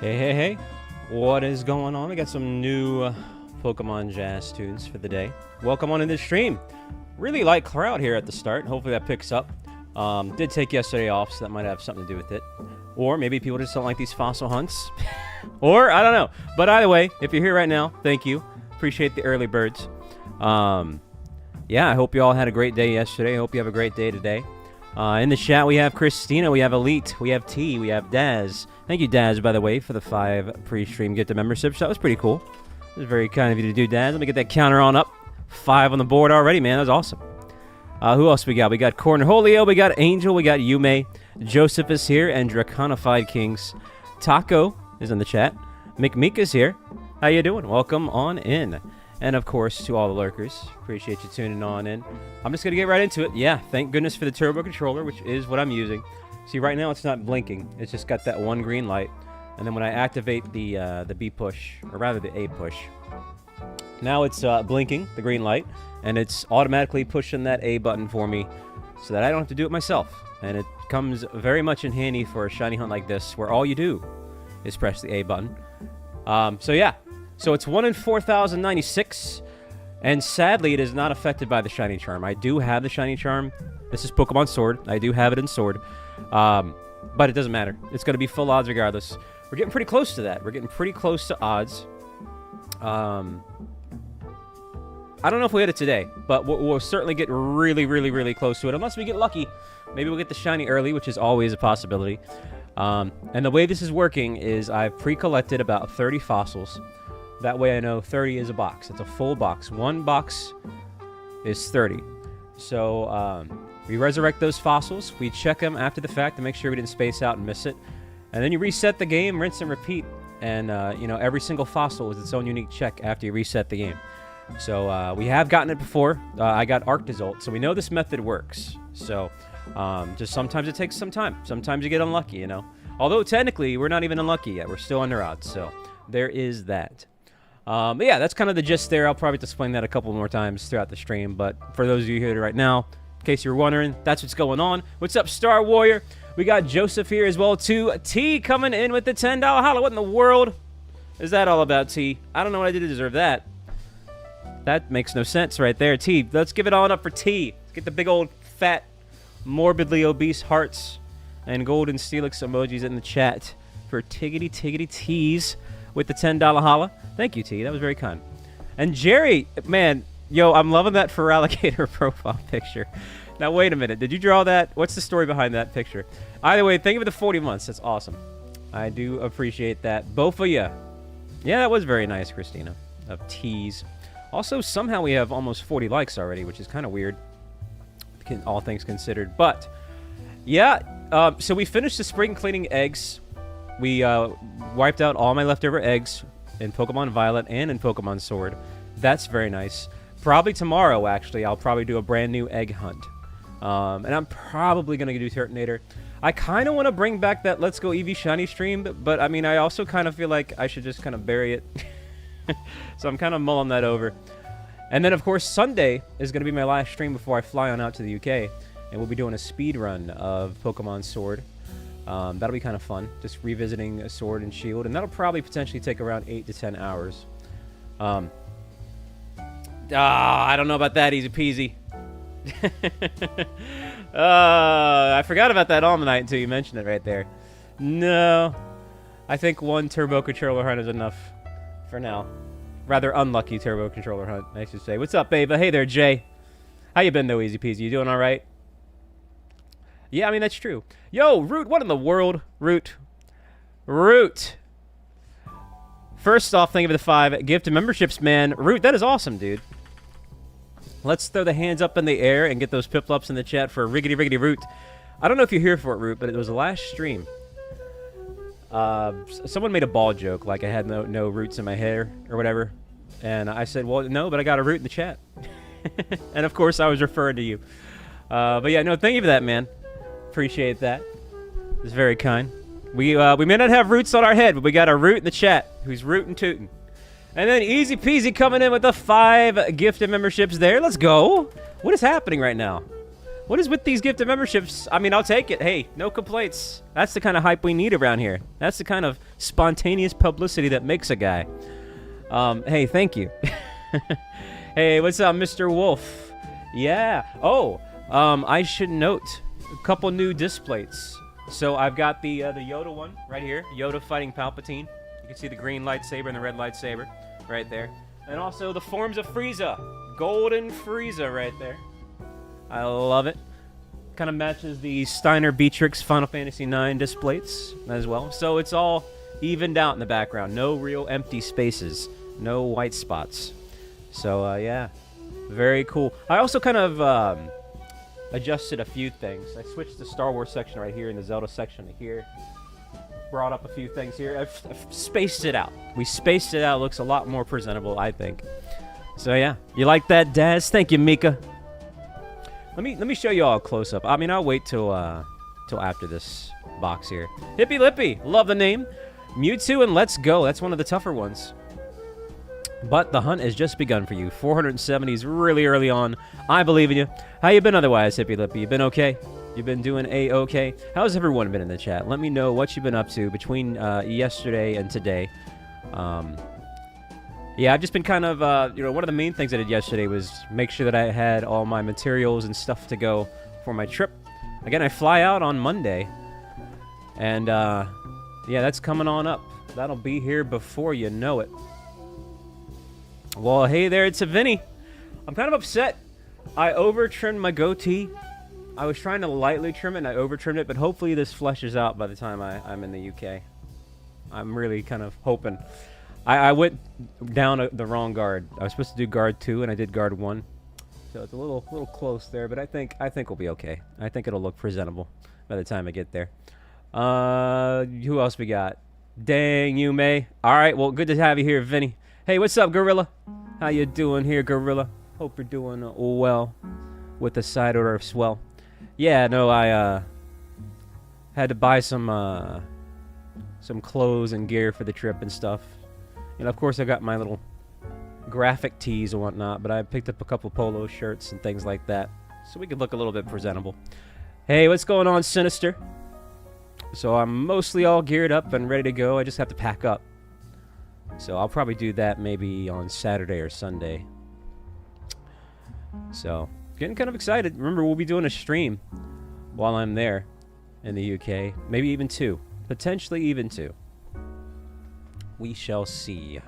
Hey, hey, hey. What is going on? We got some new Pokemon Jazz tunes for the day. Welcome on into the stream. Really light crowd here at the start. Hopefully that picks up. Did take yesterday off, so that might have something to do with it. Or maybe people just don't like these fossil hunts. Or, I don't know. But either way, if you're here right now, thank you. Appreciate the early birds. Yeah, I hope you all had a great day yesterday. I hope you have a great day today. In the chat, we have Christina, we have Elite, we have T, we have Daz. Thank you, Daz, by the way, for the 5 pre-stream gift of memberships. That was pretty cool. It was very kind of you to do, Daz. Let me get that counter on up. 5 on the board already, man. That was awesome. Who else we got? We got Cornholio, we got Angel, we got Yume. Joseph is here, and Draconified Kings. Taco is in the chat. McMeeka's here. How you doing? Welcome on in. And, of course, to all the lurkers, appreciate you tuning on in. I'm just going to get right into it. Yeah, thank goodness for the turbo controller, which is what I'm using. See, right now it's not blinking. It's just got that one green light. And then when I activate the B push, or rather the A push, now it's blinking, the green light, and it's automatically pushing that A button for me so that I don't have to do it myself. And it comes very much in handy for a shiny hunt like this, where all you do is press the A button. So yeah. So it's 1 in 4,096, and sadly it is not affected by the Shiny Charm. I do have the Shiny Charm. This is Pokemon Sword. I do have it in Sword. But it doesn't matter. It's going to be full odds regardless. We're getting pretty close to that. We're getting pretty close to odds. I don't know if we hit it today, but we'll certainly get really, really, really close to it. Unless we get lucky. Maybe we'll get the Shiny early, which is always a possibility. And the way this is working is I've pre-collected about 30 fossils. That way I know 30 is a box. It's a full box. One box is 30. So we resurrect those fossils. We check them after the fact to make sure we didn't space out and miss it. And then you reset the game, rinse and repeat. And, you know, every single fossil is its own unique check after you reset the game. So we have gotten it before. I got Dracozolt, so we know this method works. So just sometimes it takes some time. Sometimes you get unlucky, you know. Although technically we're not even unlucky yet. We're still under odds. So there is that. But yeah, that's kind of the gist there. I'll probably explain that a couple more times throughout the stream. But for those of you here right now, in case you're wondering, that's what's going on. What's up, Star Warrior? We got Joseph here as well, too. T coming in with the $10 holla. What in the world is that all about, T? I don't know what I did to deserve that. That makes no sense right there, T. Let's give it on up for T. Let's get the big old fat, morbidly obese hearts and golden steelix emojis in the chat for Tiggity Tiggity T's with the $10 holla. Thank you, T. That was very kind. And Jerry, man, yo, I'm loving that Feraligatr profile picture. Now, wait a minute. Did you draw that? What's the story behind that picture? Either way, thank you for the 40 months. That's awesome. I do appreciate that. Both of you. Yeah, that was very nice, Christina, of T's. Also, somehow we have almost 40 likes already, which is kind of weird, all things considered. But, yeah, so we finished the spring cleaning eggs. We wiped out all my leftover eggs in Pokemon Violet and in Pokemon Sword. That's very nice. Probably tomorrow, actually, I'll probably do a brand new egg hunt. And I'm probably going to do Turtonator. I kind of want to bring back that Let's Go Eevee Shiny stream, but I mean, I also kind of feel like I should just kind of bury it. So I'm kind of mulling that over. And then, of course, Sunday is going to be my last stream before I fly on out to the UK. And we'll be doing a speed run of Pokemon Sword. That'll be kind of fun, just revisiting a Sword and Shield, and that'll probably potentially take around 8 to 10 hours. I don't know about that, easy peasy. I forgot about that Almanite until you mentioned it right there. No, I think one turbo controller hunt is enough for now. Rather unlucky turbo controller hunt, I should say. What's up, Ava? Hey there, Jay. How you been, though, easy peasy? You doing all right? Yeah, I mean, that's true. Yo, Root, what in the world? Root. First off, thank you for the 5 gift memberships, man. Root, that is awesome, dude. Let's throw the hands up in the air and get those Piplups in the chat for Riggedy Riggedy Root. I don't know if you're here for it, Root, but it was the last stream. Someone made a ball joke, like I had no roots in my hair or whatever. And I said, well, no, but I got a root in the chat. And, of course, I was referring to you. But, yeah, no, thank you for that, man. Appreciate that. It's very kind. We may not have roots on our head, but we got a root in the chat who's rootin' tootin'. And then Easy Peasy coming in with the 5 gifted memberships there. Let's go. What is happening right now? What is with these gifted memberships? I mean, I'll take it. Hey, no complaints. That's the kind of hype we need around here. That's the kind of spontaneous publicity that makes a guy. Hey, thank you. Hey, what's up, Mr. Wolf? Yeah. Oh, I should note a couple new displays. So I've got the Yoda one right here. Yoda fighting Palpatine. You can see the green lightsaber and the red lightsaber right there. And also the forms of Frieza. Golden Frieza right there. I love it. Kind of matches the Steiner Beatrix Final Fantasy IX displays as well. So it's all evened out in the background. No real empty spaces. No white spots. So, yeah. Very cool. I also kind of adjusted a few things. I switched the Star Wars section right here and the Zelda section here. Brought up a few things here. I've spaced it out. We spaced it out. It looks a lot more presentable, I think. So, yeah. You like that, Daz? Thank you, Mika. Let me show you all a close-up. I mean, I'll wait till after this box here. Hippy Lippy, love the name. Mewtwo and Let's Go. That's one of the tougher ones. But the hunt has just begun for you. 470 is really early on. I believe in you. How you been otherwise, Hippy Lippy? You been okay? You been doing A-okay? How's everyone been in the chat? Let me know what you've been up to between yesterday and today. Yeah, I've just been kind of, one of the main things I did yesterday was make sure that I had all my materials and stuff to go for my trip. Again, I fly out on Monday. And, yeah, that's coming on up. That'll be here before you know it. Well, hey there, it's a Vinny. I'm kind of upset. I over-trimmed my goatee. I was trying to lightly trim it, and I over-trimmed it, but hopefully this fleshes out by the time I'm in the UK. I'm really kind of hoping. I went down the wrong guard. I was supposed to do guard 2, and I did guard 1. So it's a little close there, but I think we'll be okay. I think it'll look presentable by the time I get there. Who else we got? Dang, you May. All right, well, good to have you here, Vinny. Hey, what's up, Gorilla? How you doing here, Gorilla? Hope you're doing well with the side order of swell. Yeah, no, I had to buy some clothes and gear for the trip and stuff. And of course, I got my little graphic tees and whatnot, but I picked up a couple polo shirts and things like that, so we could look a little bit presentable. Hey, what's going on, Sinister? So I'm mostly all geared up and ready to go. I just have to pack up. So I'll probably do that maybe on Saturday or Sunday. So, getting kind of excited. Remember, we'll be doing a stream while I'm there in the UK. Maybe even 2. Potentially even 2. We shall see.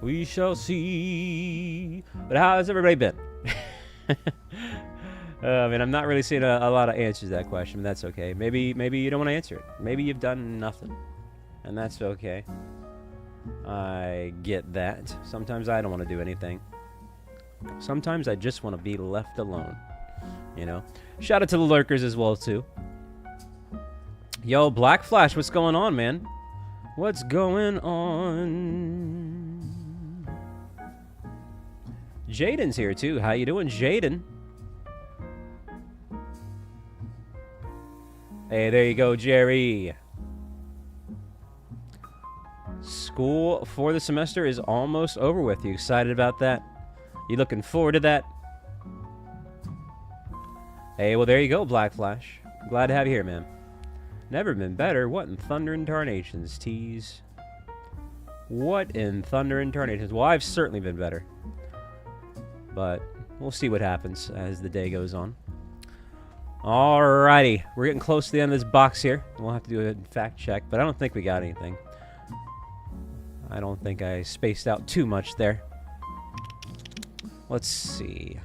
We shall see. But how has everybody been? I mean, I'm not really seeing a lot of answers to that question, but that's okay. Maybe you don't want to answer it. Maybe you've done nothing, and that's okay. I get that. Sometimes I don't want to do anything. Sometimes I just want to be left alone. You know? Shout out to the lurkers as well, too. Yo, Black Flash, what's going on, man? What's going on? Jaden's here, too. How you doing, Jaden? Hey, there you go, Jerry. School for the semester is almost over with. You excited about that? You looking forward to that? Hey, well, there you go, Black Flash. Glad to have you here, man. Never been better. What in thunder and tarnations, tease? What in thunder and tarnations? Well, I've certainly been better. But we'll see what happens as the day goes on. Alrighty. We're getting close to the end of this box here. We'll have to do a fact check, but I don't think we got anything. I don't think I spaced out too much there. Let's see.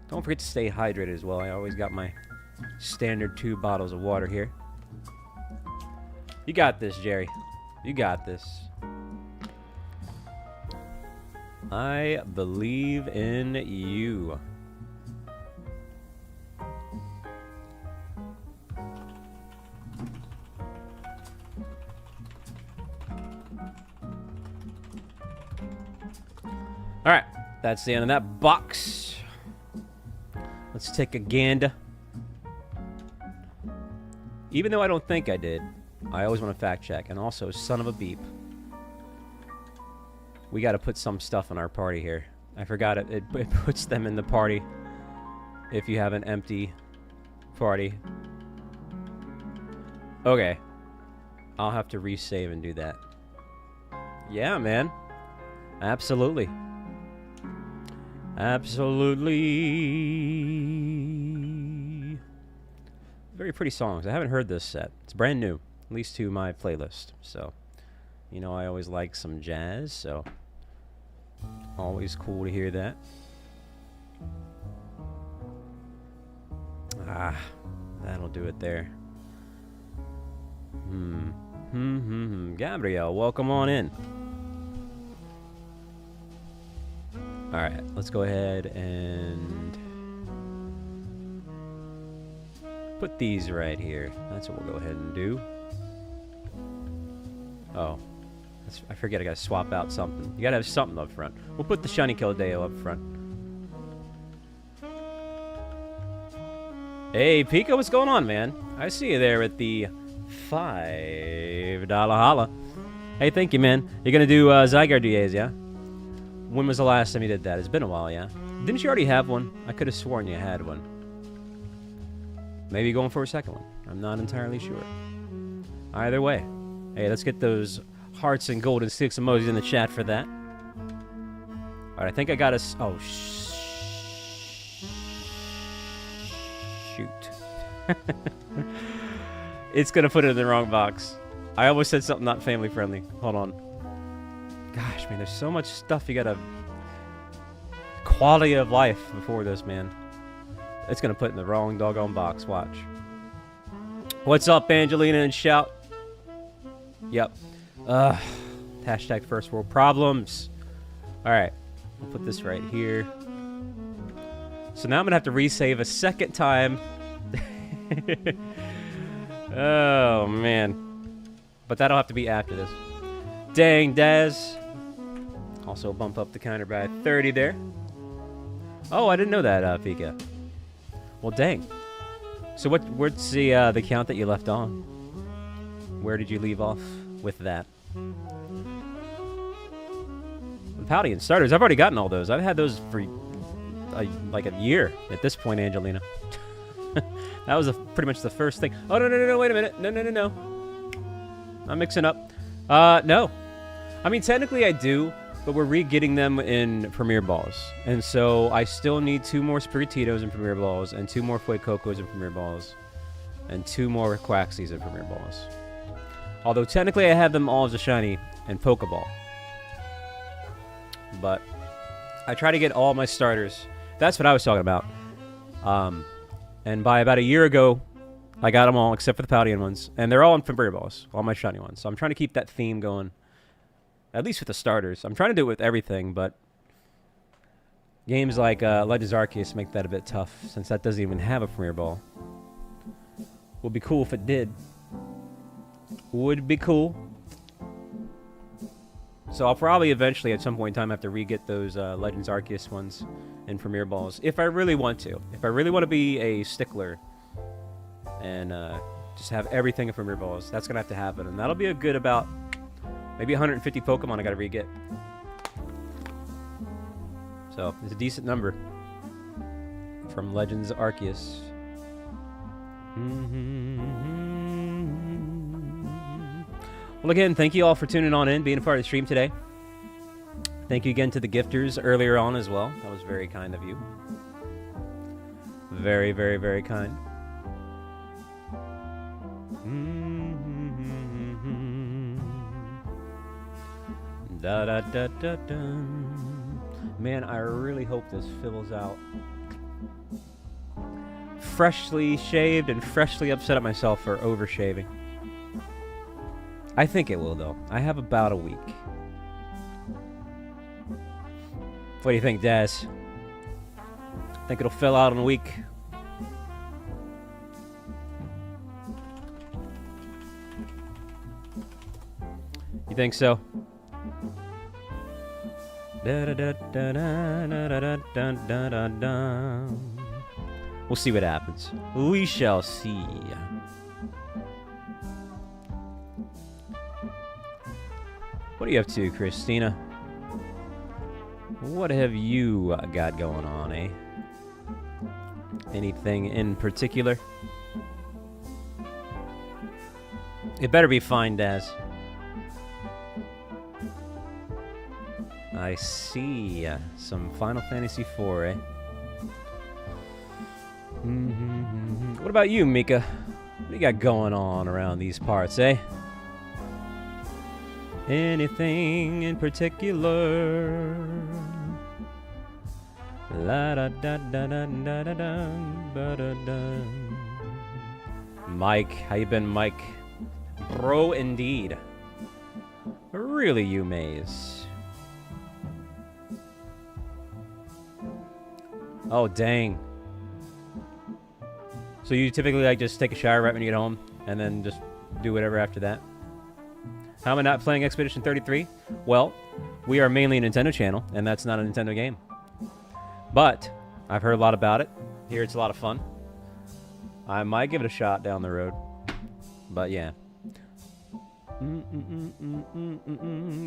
Don't forget to stay hydrated as well. I always got my standard 2 bottles of water here. You got this, Jerry. You got this. I believe in you. Alright, that's the end of that box. Let's take a gander. Even though I don't think I did, I always want to fact check. And also, son of a beep. We got to put some stuff in our party here. I forgot it. It puts them in the party. if you have an empty party. Okay. I'll have to resave and do that. Yeah, man. Absolutely. Absolutely. Very pretty songs. I haven't heard this set. It's brand new, at least to my playlist. So, you know, I always like some jazz, so always cool to hear that. Ah, that'll do it there. Gabriel, welcome on in. Alright, let's go ahead and put these right here. That's what we'll go ahead and do. Oh, I forget I gotta swap out something. You gotta have something up front. We'll put the Shiny Kildeo up front. Hey, Pika, what's going on, man? I see you there at the $5 holla. Hey, thank you, man. You're gonna do Zygarde, yeah? When was the last time you did that? It's been a while, yeah? Didn't you already have one? I could have sworn you had one. Maybe going for a second one. I'm not entirely sure. Either way. Hey, let's get those hearts and golden sticks emojis in the chat for that. Alright, I think I got a... Oh, shoot. It's gonna put it in the wrong box. I almost said something not family friendly. Hold on. Gosh, man, there's so much stuff you gotta... Quality of life before this, man. It's gonna put in the wrong doggone box. Watch. What's up, Angelina and Shout? Yep. Hashtag first world problems. Alright. I'll put this right here. So now I'm gonna have to resave a second time. Oh, man. But that'll have to be after this. Dang, Daz. Also bump up the counter by 30 there. Oh, I didn't know that, Pika. Well, dang. So what's the count that you left on? Where did you leave off with that? The Paldean starters. I've already gotten all those. I've had those for like a year at this point, Angelina. That was pretty much the first thing. Oh, no, wait a minute. No. I'm mixing up. No. I mean, technically I do, but we're re-getting them in Premier Balls. And so I still need 2 more Spirititos in Premier Balls, and 2 more Fuecocos in Premier Balls, and 2 more Quaxies in Premier Balls. Although technically I have them all as a shiny and Pokeball. But I try to get all my starters. That's what I was talking about. And by about a year ago, I got them all except for the Paldean ones. And they're all in Premier Balls, all my shiny ones. So I'm trying to keep that theme going. At least with the starters. I'm trying to do it with everything, but games like Legends Arceus make that a bit tough, since that doesn't even have a Premier Ball. Would be cool if it did. Would be cool. So I'll probably eventually, at some point in time, have to re-get those Legends Arceus ones in Premier Balls, if I really want to. If I really want to be a stickler and just have everything in Premier Balls, that's going to have to happen. And that'll be a good about... maybe 150 Pokemon I gotta re-get. So, it's a decent number. From Legends Arceus. Well, again, thank you all for tuning on in, being a part of the stream today. Thank you again to the gifters earlier on as well. That was very kind of you. Very, very, very kind. Man, I really hope this fills out. Freshly shaved and freshly upset at myself for overshaving. I think it will, though. I have about a week. What do you think, Daz? Think it'll fill out in a week? You think so? We'll see what happens. We shall see. What are you up to, Christina? What have you got going on, eh? anything in particular. It better be fine, Daz. I see. Some Final Fantasy IV, eh? What about you, Mika? What do you got going on around these parts, eh? Anything in particular? La da da da da da da da ba da da. Mike, how you been, Mike? Bro, indeed. Really, you Maze. Oh, dang. So you typically like just take a shower right when you get home and then just do whatever after that? How am I not playing Expedition 33? Well, we are mainly a Nintendo channel, and that's not a Nintendo game. But I've heard a lot about it. Here it's a lot of fun. I might give it a shot down the road. But yeah.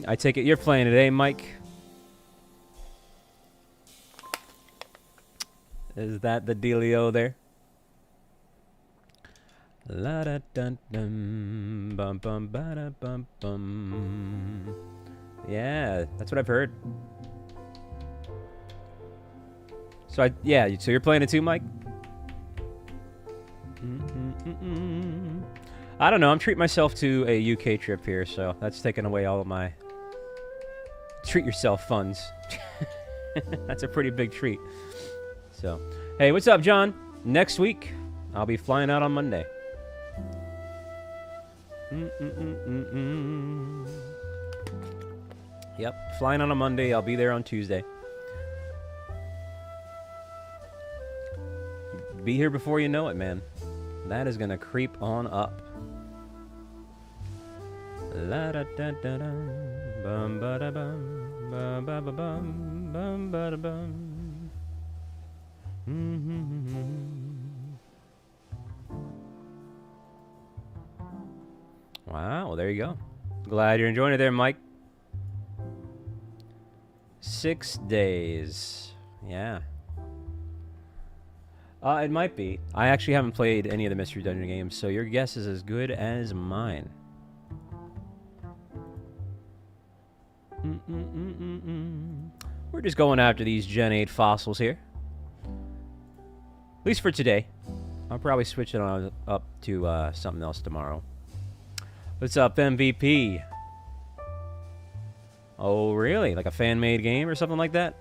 I take it you're playing today, Mike. Is that the dealio there? La da dun dum bum bum ba da bum bum. Yeah, that's what I've heard. So so you're playing it too, Mike? I don't know. I'm treating myself to a UK trip here, so that's taking away all of my treat yourself funds. That's a pretty big treat. So, hey, what's up, John? Next week, I'll be flying out on Monday. Yep, flying on a Monday. I'll be there on Tuesday. Be here before you know it, man. That is gonna creep on up. La da da da da, bum ba da bum, bum ba ba bum, bum ba da bum. Wow, well, there you go. Glad you're enjoying it there, Mike. 6 days. Yeah. It might be. I actually haven't played any of the Mystery Dungeon games, so your guess is as good as mine. We're just going after these Gen 8 fossils here. At least for today. I'll probably switch it on up to something else tomorrow. What's up, MVP? Oh, really? Like a fan-made game or something like that?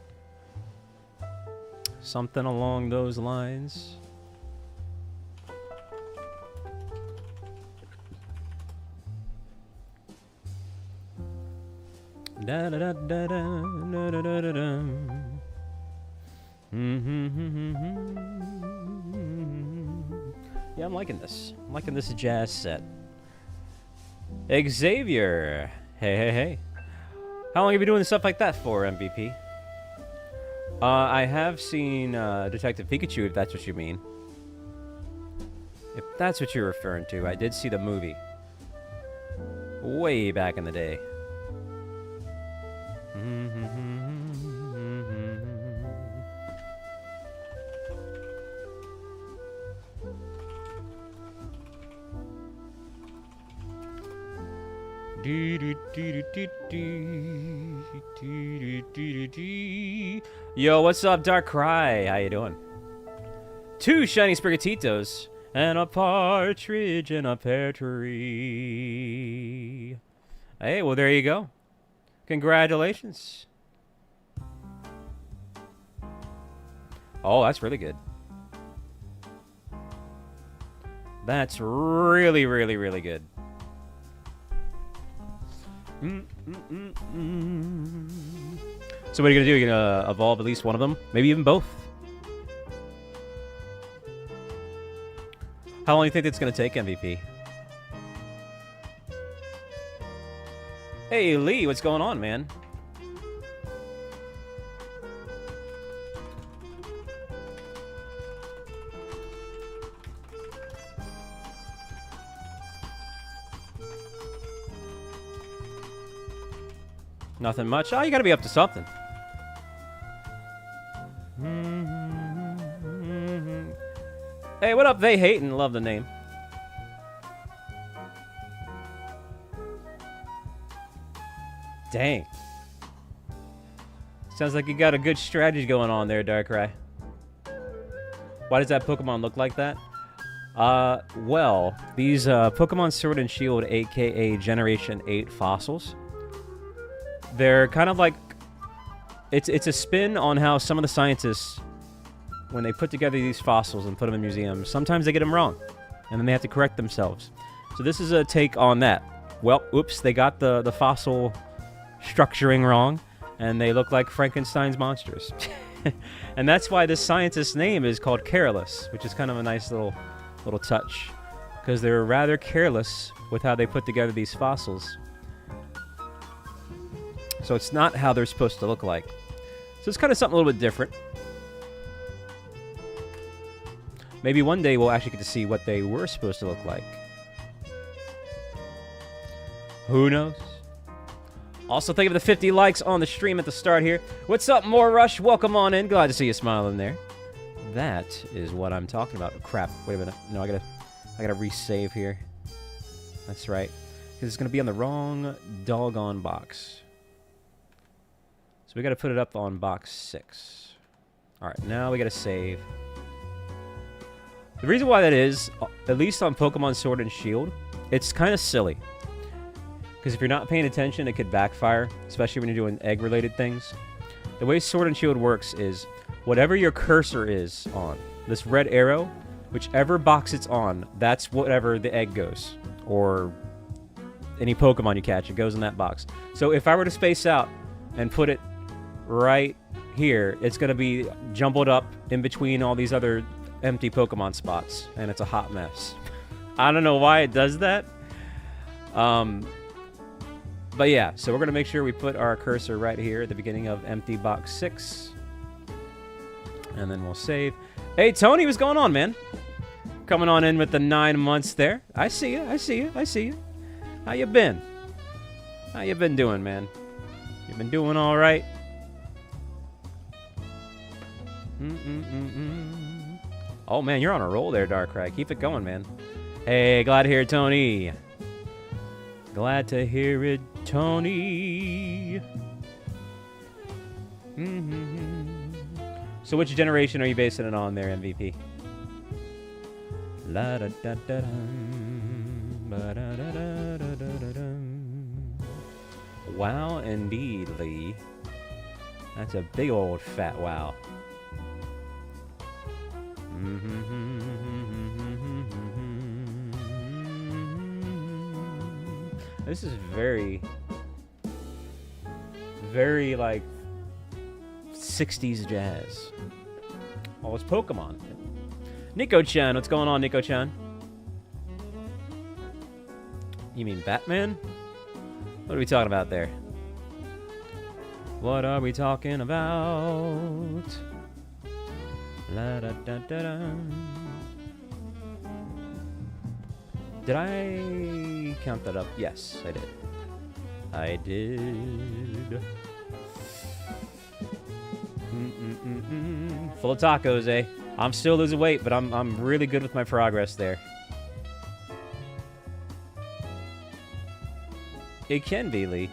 Something along those lines. Da da da da da da da da da. Yeah, I'm liking this. I'm liking this jazz set. Xavier, hey. How long have you been doing stuff like that for, MVP? I have seen Detective Pikachu, if that's what you mean. If that's what you're referring to, I did see the movie. Way back in the day. Yo, what's up, Dark Cry? How you doing? 2 shiny Sprigatitos and a partridge in a pear tree. Hey, well, there you go. Congratulations. Oh, that's really good. That's really, really, really good. So what are you gonna do? You're gonna evolve at least one of them? Maybe even both? How long do you think it's gonna take, MVP? Hey, Lee, what's going on, man? Nothing much. Oh, you gotta be up to something. What up, they hating? Love the name. Dang. Sounds like you got a good strategy going on there, Darkrai. Why does that Pokemon look like that? Well, these Pokemon Sword and Shield, aka Generation 8 fossils, they're kind of like... It's a spin on how some of the scientists, when they put together these fossils and put them in museums, sometimes they get them wrong, and then they have to correct themselves. So this is a take on that. Well, oops, they got the fossil structuring wrong, and they look like Frankenstein's monsters. And that's why this scientist's name is called Careless, which is kind of a nice little touch, because they're rather careless with how they put together these fossils. So it's not how they're supposed to look like. So it's kind of something a little bit different. Maybe one day we'll actually get to see what they were supposed to look like. Who knows? Also, thank you for the 50 likes on the stream at the start here. What's up, More Rush? Welcome on in. Glad to see you smiling there. That is what I'm talking about. Crap. Wait a minute. No, I gotta resave here. That's right. Because it's gonna be on the wrong doggone box. So we gotta put it up on box 6. Alright, now we gotta save. The reason why that is, at least on Pokemon Sword and Shield, it's kind of silly. Because if you're not paying attention, it could backfire, especially when you're doing egg-related things. The way Sword and Shield works is, whatever your cursor is on, this red arrow, whichever box it's on, that's whatever the egg goes. Or any Pokemon you catch, it goes in that box. So if I were to space out and put it right here, it's going to be jumbled up in between all these other empty Pokemon spots, and it's a hot mess. I don't know why it does that. But yeah, so we're going to make sure we put our cursor right here at the beginning of empty box 6. And then we'll save. Hey, Tony, what's going on, man? Coming on in with the 9 months there. I see you, I see you, I see you. How you been? How you been doing, man? You been doing all right? Oh, man, you're on a roll there, Darkrai. Keep it going, man. Hey, glad to hear it, Tony. Glad to hear it, Tony. So which generation are you basing it on there, MVP? La da da da dum, ba da da da da da dum. Wow, indeed, Lee. That's a big old fat wow. This is very, very like 60s jazz. Oh, it's Pokemon. Nico-chan, what's going on, Nico-chan? You mean Batman? What are we talking about there? What are we talking about? La da da da da. Did I count that up? Yes, I did. I did. Full of tacos, eh? I'm still losing weight, but I'm really good with my progress there. It can be, Lee.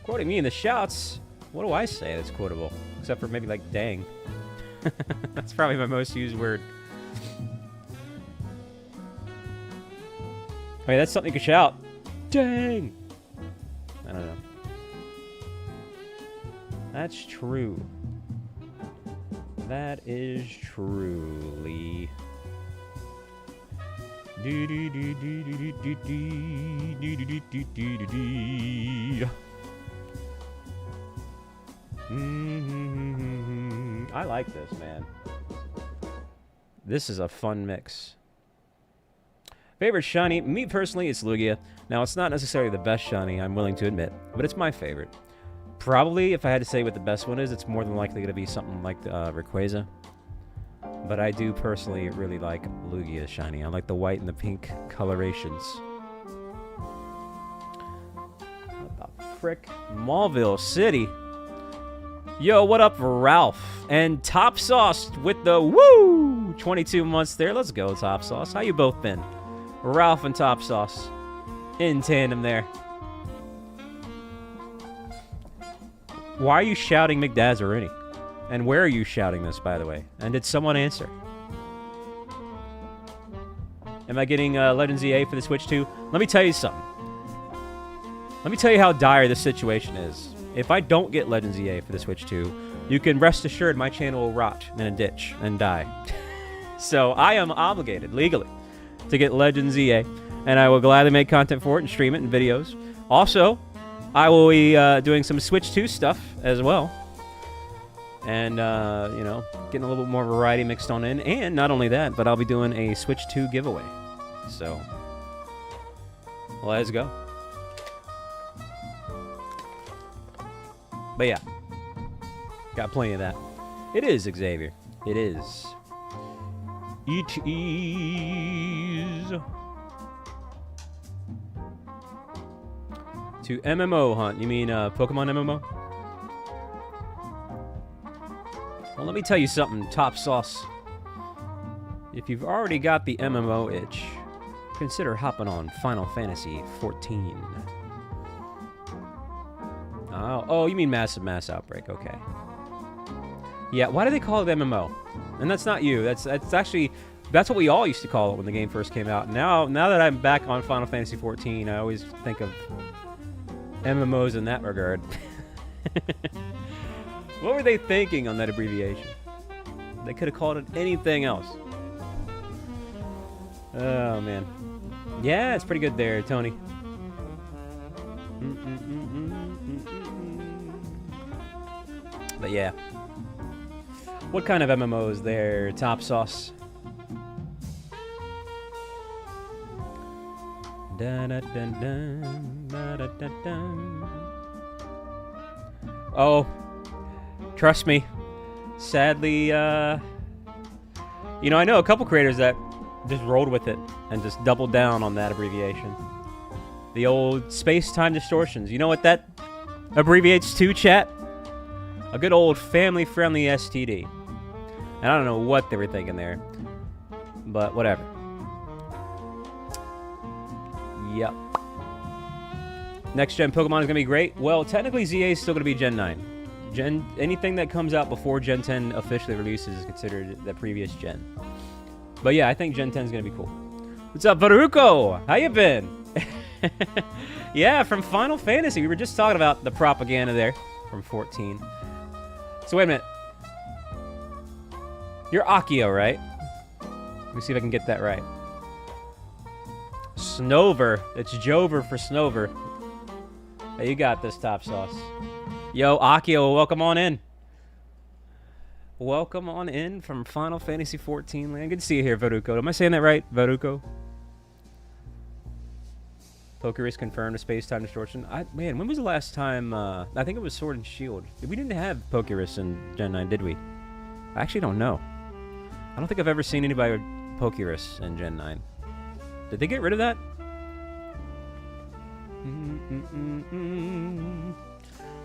Quoting me in the shouts. What do I say that's quotable? Except for maybe like dang. That's probably my most used word. Wait, that's something you can shout. Dang! I don't know. That's true. That is true, Lee. I like this, man. This is a fun mix. Favorite shiny? Me personally, it's Lugia. Now, it's not necessarily the best shiny, I'm willing to admit, but it's my favorite. Probably, if I had to say what the best one is, it's more than likely going to be something like Rayquaza. But I do personally really like Lugia shiny. I like the white and the pink colorations. What the frick? Maulville City. Yo, what up, Ralph? And Top Sauce with the woo! Woo! 22 months there. Let's go, Top Sauce. How you both been? Ralph and Top Sauce in tandem there. Why are you shouting McDazzarini? And where are you shouting this, by the way? And did someone answer? Am I getting Legends EA for the Switch 2? Let me tell you something. Let me tell you how dire this situation is. If I don't get Legends EA for the Switch 2, you can rest assured my channel will rot in a ditch and die. So I am obligated, legally, to get Legends EA, and I will gladly make content for it and stream it in videos. Also, I will be doing some Switch 2 stuff as well. And, you know, getting a little bit more variety mixed on in. And not only that, but I'll be doing a Switch 2 giveaway. So, let's go. But yeah, got plenty of that. It is, Xavier. It is. It is. To MMO hunt. You mean Pokemon MMO? Well, let me tell you something, Top Sauce. If you've already got the MMO itch, consider hopping on Final Fantasy 14. Oh, you mean Massive Mass Outbreak, okay. Yeah, why do they call it MMO? And that's not you. That's actually, that's what we all used to call it when the game first came out. Now that I'm back on Final Fantasy 14, I always think of MMOs in that regard. What were they thinking on that abbreviation? They could have called it anything else. Oh, man. Yeah, it's pretty good there, Tony. But yeah. What kind of MMOs there, Top Sauce? Oh, trust me. Sadly, you know, I know a couple creators that just rolled with it and just doubled down on that abbreviation. The old space-time distortions. You know what that abbreviates to, chat? A good old family-friendly STD. And I don't know what they were thinking there. But whatever. Yep. Next gen Pokemon is going to be great. Well, technically ZA is still going to be Gen 9. Anything that comes out before Gen 10 officially releases is considered the previous gen. But yeah, I think Gen 10 is going to be cool. What's up, Baruko? How you been? Yeah, from Final Fantasy. We were just talking about the propaganda there from 14. So wait a minute. You're Akio, right? Let me see if I can get that right. Snover. It's Jover for Snover. Hey, you got this, Top Sauce. Yo, Akio, welcome on in. Welcome on in from Final Fantasy 14 land. Good to see you here, Varuko. Am I saying that right, Varuko? Pokerus confirmed a space-time distortion. Man, when was the last time? I think it was Sword and Shield. We didn't have Pokerus in Gen 9, did we? I actually don't know. I don't think I've ever seen anybody with Pokerus in Gen 9. Did they get rid of that?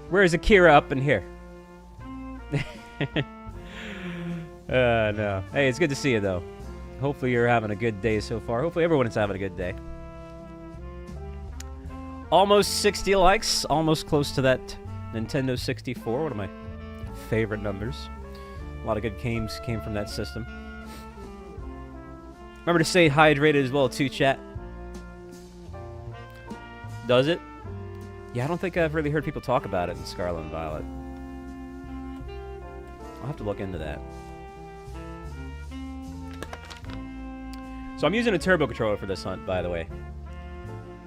Where's Akira up in here? No. Hey, it's good to see you, though. Hopefully you're having a good day so far. Hopefully everyone is having a good day. Almost 60 likes. Almost close to that Nintendo 64. One of my favorite numbers. A lot of good games came from that system. Remember to stay hydrated as well, too, chat. Does it? Yeah, I don't think I've really heard people talk about it in Scarlet and Violet. I'll have to look into that. So I'm using a turbo controller for this hunt, by the way.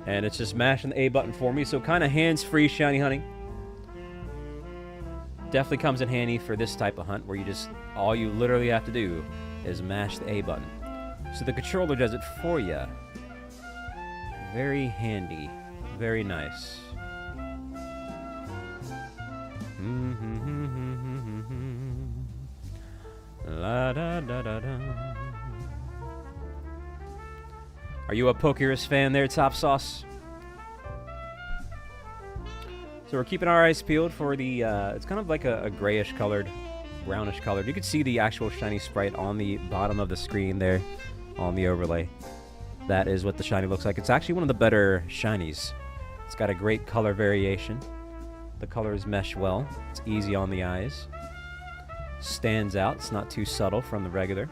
And it's just mashing the A button for me, so kind of hands-free shiny hunting. Definitely comes in handy for this type of hunt where you just, all you literally have to do is mash the A button. So the controller does it for you. Very handy. Very nice. La da da da da. Are you a Pokerus fan there, Top Sauce? So we're keeping our eyes peeled for the, it's kind of like a grayish colored brownish colored. You can see the actual shiny sprite on the bottom of the screen there on the overlay. That is what the shiny looks like. It's actually one of the better shinies. It's got a great color variation. The colors mesh well. It's easy on the eyes. Stands out. It's not too subtle from the regular.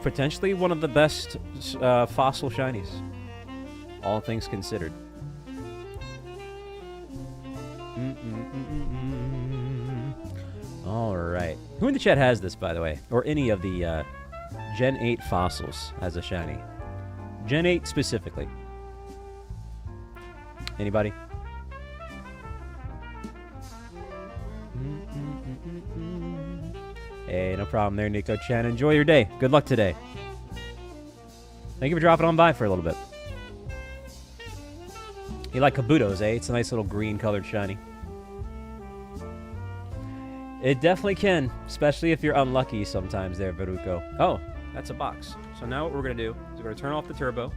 Potentially one of the best fossil shinies, all things considered. All right. Who in the chat has this, by the way? Or any of the Gen 8 fossils as a shiny? Gen 8 specifically. Anybody? Hey, no problem there, Nico Chan. Enjoy your day. Good luck today. Thank you for dropping on by for a little bit. You like Kabuto's, eh? It's a nice little green-colored shiny. It definitely can, especially if you're unlucky sometimes there, Veruko. Oh, that's a box. So now what we're going to do is we're going to turn off the turbo.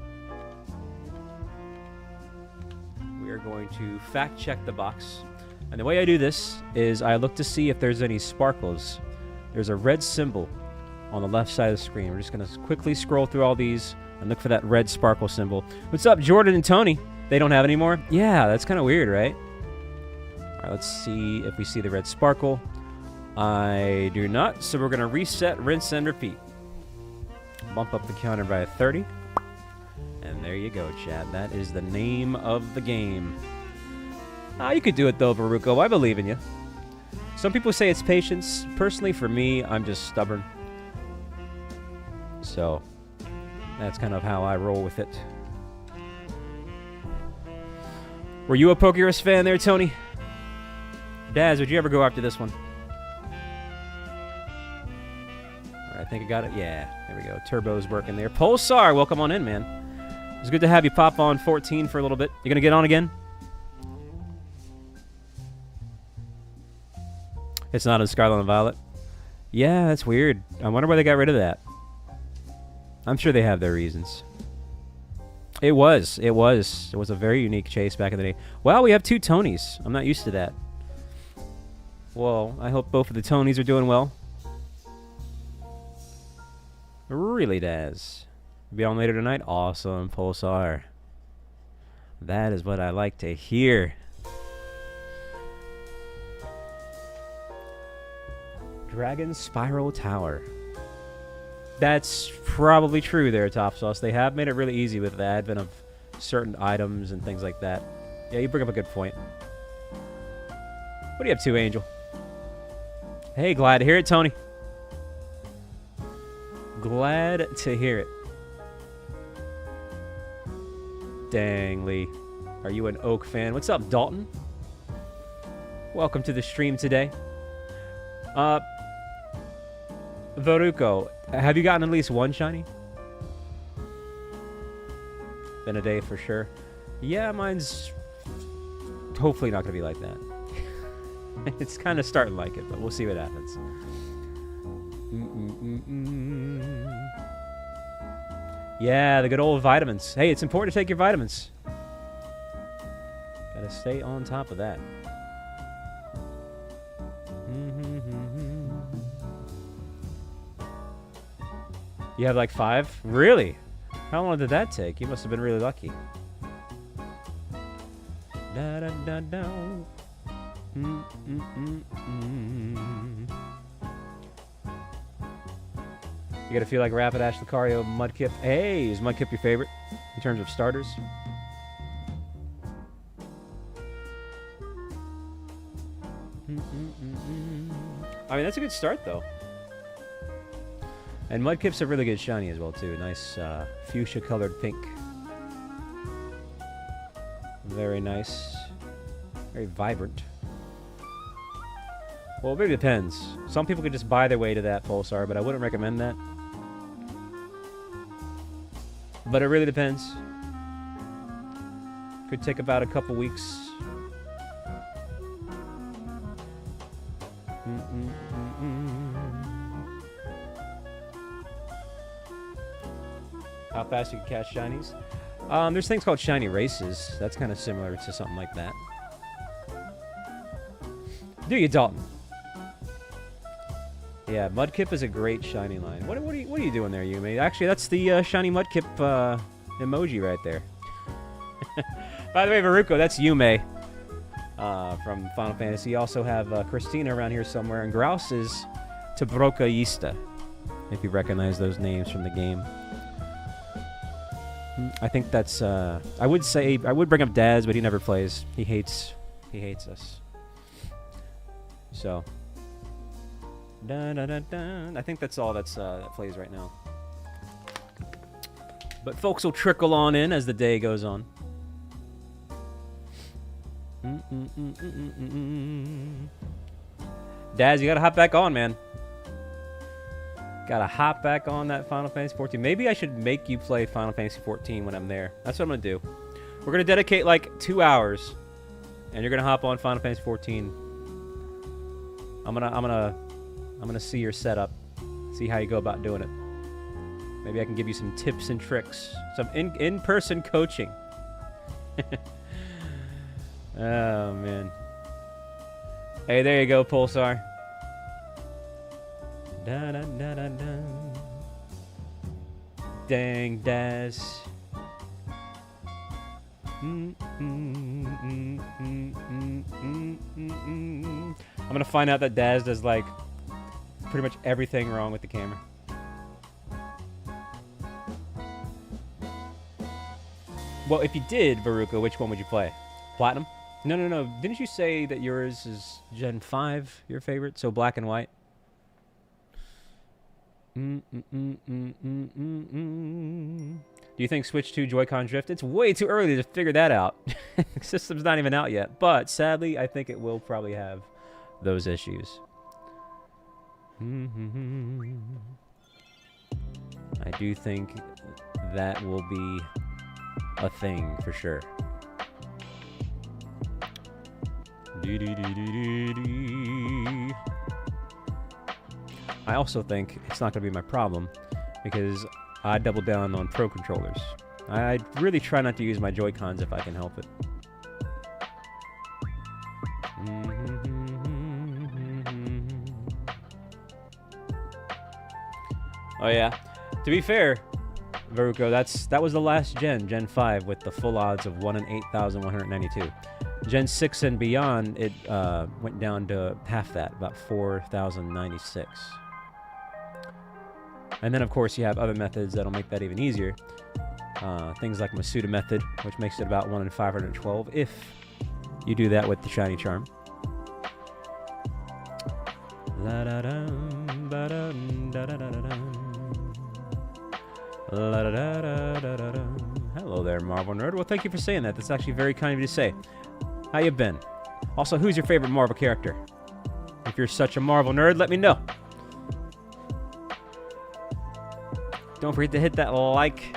We are going to fact-check the box. And the way I do this is I look to see if there's any sparkles. There's a red symbol on the left side of the screen. We're just going to quickly scroll through all these and look for that red sparkle symbol. What's up, Jordan and Tony? They don't have any more? Yeah, that's kind of weird, right? All right, let's see if we see the red sparkle. I do not, so we're going to reset, rinse, and repeat. Bump up the counter by 30. And there you go, chat. That is the name of the game. You could do it, though, Baruko. I believe in you. Some people say it's patience. Personally, for me, I'm just stubborn. So, that's kind of how I roll with it. Were you a Pokerus fan there, Tony? Daz, would you ever go after this one? All right, I think I got it. Yeah, there we go. Turbo's working there. Pulsar, welcome on in, man. It's good to have you pop on 14 for a little bit. You going to get on again? It's not in Scarlet and Violet. Yeah, that's weird. I wonder why they got rid of that. I'm sure they have their reasons. It was a very unique chase back in the day. Well, we have 2 Tonys. I'm not used to that. Well, I hope both of the Tonys are doing well. Really does. Be on later tonight? Awesome, Pulsar. That is what I like to hear. Dragon Spiral Tower. That's probably true there, Top Sauce. They have made it really easy with the advent of certain items and things like that. Yeah, you bring up a good point. What are you up to, Angel? Hey, glad to hear it, Tony. Glad to hear it. Dang, Lee. Are you an Oak fan? What's up, Dalton? Welcome to the stream today. Voruko, have you gotten at least one shiny? Been a day for sure. Yeah, mine's hopefully not going to be like that. It's kind of starting like it, but we'll see what happens. Yeah, the good old vitamins. Hey, it's important to take your vitamins. Gotta stay on top of that. You have like 5? Really? How long did that take? You must have been really lucky. Da, da, da, da. You gotta feel like Rapidash, Lucario, Mudkip. Hey, is Mudkip your favorite in terms of starters? I mean, that's a good start, though. And Mudkip's a really good shiny as well, too. Nice fuchsia-colored pink. Very nice. Very vibrant. Well, it really depends. Some people could just buy their way to that Pulsar, but I wouldn't recommend that. But it really depends. Could take about a couple weeks. How fast you can catch shinies? There's things called shiny races. That's kind of similar to something like that. Do you, Dalton? Yeah, Mudkip is a great shiny line. What are you doing there, Yume? Actually, that's the shiny Mudkip emoji right there. By the way, Veruco, that's Yume from Final Fantasy. You also have Christina around here somewhere, and Grouse is Tabrocaista, if you recognize those names from the game. I think that's. I would bring up Daz, but he never plays. He hates us. So. Dun, dun, dun, dun. I think that's all that plays right now. But folks will trickle on in as the day goes on. Daz, you gotta hop back on, man. Gotta hop back on that Final Fantasy 14. Maybe I should make you play Final Fantasy 14 when I'm there. That's what I'm gonna do. We're gonna dedicate like 2 hours, and you're gonna hop on Final Fantasy 14. I'm gonna see your setup, see how you go about doing it. Maybe I can give you some tips and tricks, some in-person coaching. Oh man. Hey, there you go, Pulsar. Da da da da da. Dang, Daz. I'm gonna find out that Daz does like pretty much everything wrong with the camera. Well, if you did, Veruca, which one would you play? Platinum? No. Didn't you say that yours is Gen 5, your favorite? So black and white? Do you think Switch 2 Joy-Con drift? It's way too early to figure that out. The system's not even out yet. But sadly, I think it will probably have those issues. I do think that will be a thing for sure. I also think it's not going to be my problem because I double down on Pro controllers. I really try not to use my Joy-Cons if I can help it. Oh yeah. To be fair, Veruco, that was the last Gen 5 with the full odds of 1 in 8,192. Gen 6 and beyond, it went down to half that, about 4,096. And then, of course, you have other methods that'll make that even easier. Things like Masuda method, which makes it about 1 in 512, if you do that with the Shiny Charm. Hello there, Marvel Nerd. Well, thank you for saying that. That's actually very kind of you to say. How you been? Also, who's your favorite Marvel character? If you're such a Marvel nerd, let me know. Don't forget to hit that like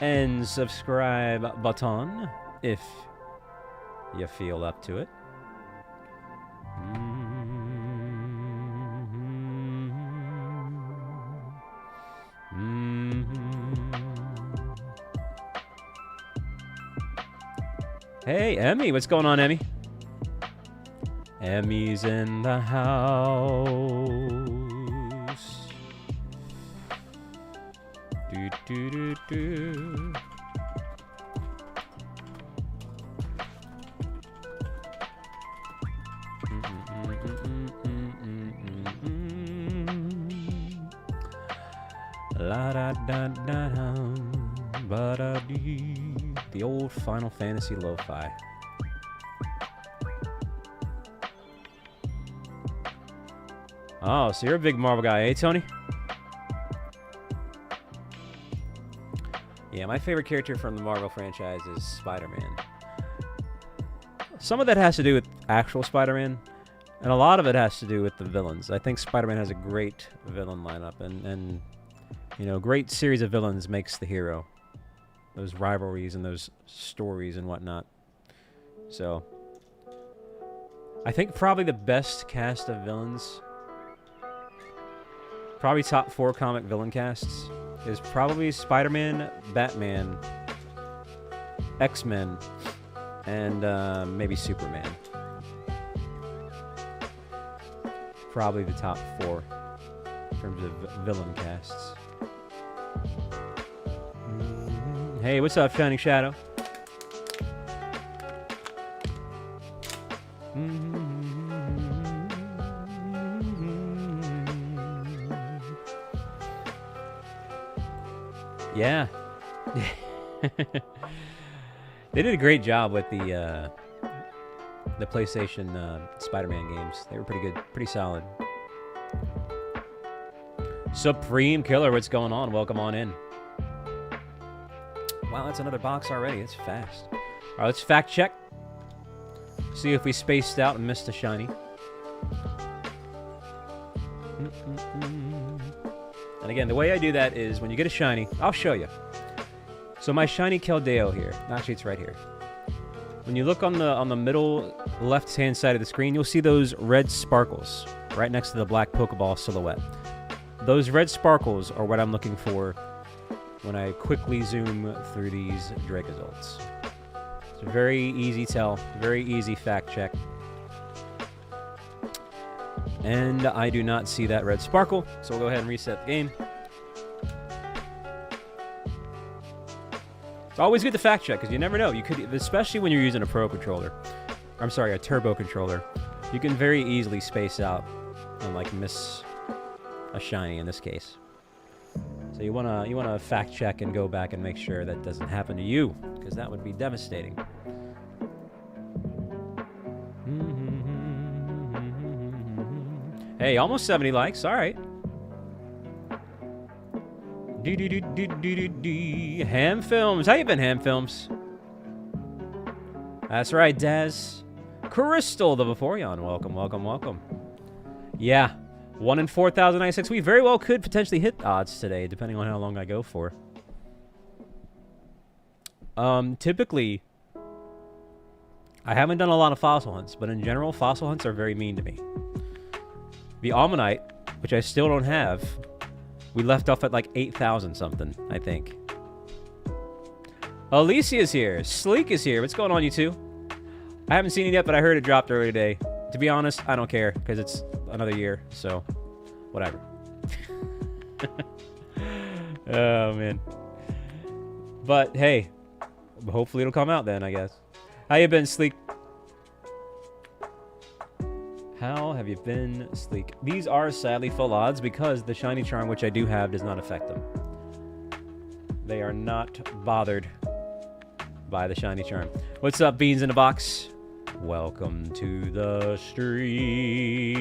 and subscribe button if you feel up to it. Hey, Emmy. What's going on, Emmy? Emmy's in the house. Do, do, do, do. La da da da ba da dee. The old Final Fantasy lo-fi. Oh, so you're a big Marvel guy, eh, Tony? Yeah, my favorite character from the Marvel franchise is Spider-Man. Some of that has to do with actual Spider-Man, and a lot of it has to do with the villains. I think Spider-Man has a great villain lineup, and you know, great series of villains makes the hero. Those rivalries and those stories and whatnot. So, I think probably the best cast of villains, probably top 4 comic villain casts, is probably Spider-Man, Batman, X-Men, and maybe Superman. Probably the top 4. terms of villain casts. Hey, what's up, Shining Shadow? Yeah. They did a great job with the PlayStation Spider-Man games. They were pretty good, pretty solid. Supreme Killer, what's going on? Welcome on in. Wow, that's another box already. It's fast. All right, let's fact check. See if we spaced out and missed a shiny. And again, the way I do that is when you get a shiny, I'll show you. So my shiny Keldeo here. Actually, it's right here. When you look on the middle left-hand side of the screen, you'll see those red sparkles right next to the black Pokeball silhouette. Those red sparkles are what I'm looking for when I quickly zoom through these Dracozolts. It's a very easy tell, very easy fact check. And I do not see that red sparkle, so we'll go ahead and reset the game. It's always good to fact check, because you never know. You could, especially when you're using a Pro controller. I'm sorry, a Turbo controller. You can very easily space out and like miss a shiny in this case. So you wanna fact check and go back and make sure that doesn't happen to you, because that would be devastating. Hey, almost 70 likes. All right. Ham Films. How you been, Ham Films? That's right, Daz. Crystal the Vaporeon. Welcome, welcome, welcome. Yeah. 1 in 4,096. We very well could potentially hit odds today, depending on how long I go for. Typically, I haven't done a lot of fossil hunts, but in general, fossil hunts are very mean to me. The Almanite, which I still don't have, we left off at like 8,000 something, I think. Alicia's here. Sleek is here. What's going on, you two? I haven't seen it yet, but I heard it dropped earlier today. To be honest, I don't care, because it's another year, so whatever. Oh, man. But, hey, hopefully it'll come out then, I guess. How you been, Sleek? How have you been, Sleek? These are sadly full odds because the shiny charm, which I do have, does not affect them. They are not bothered by the shiny charm. What's up, Beans in a Box? Welcome to the stream.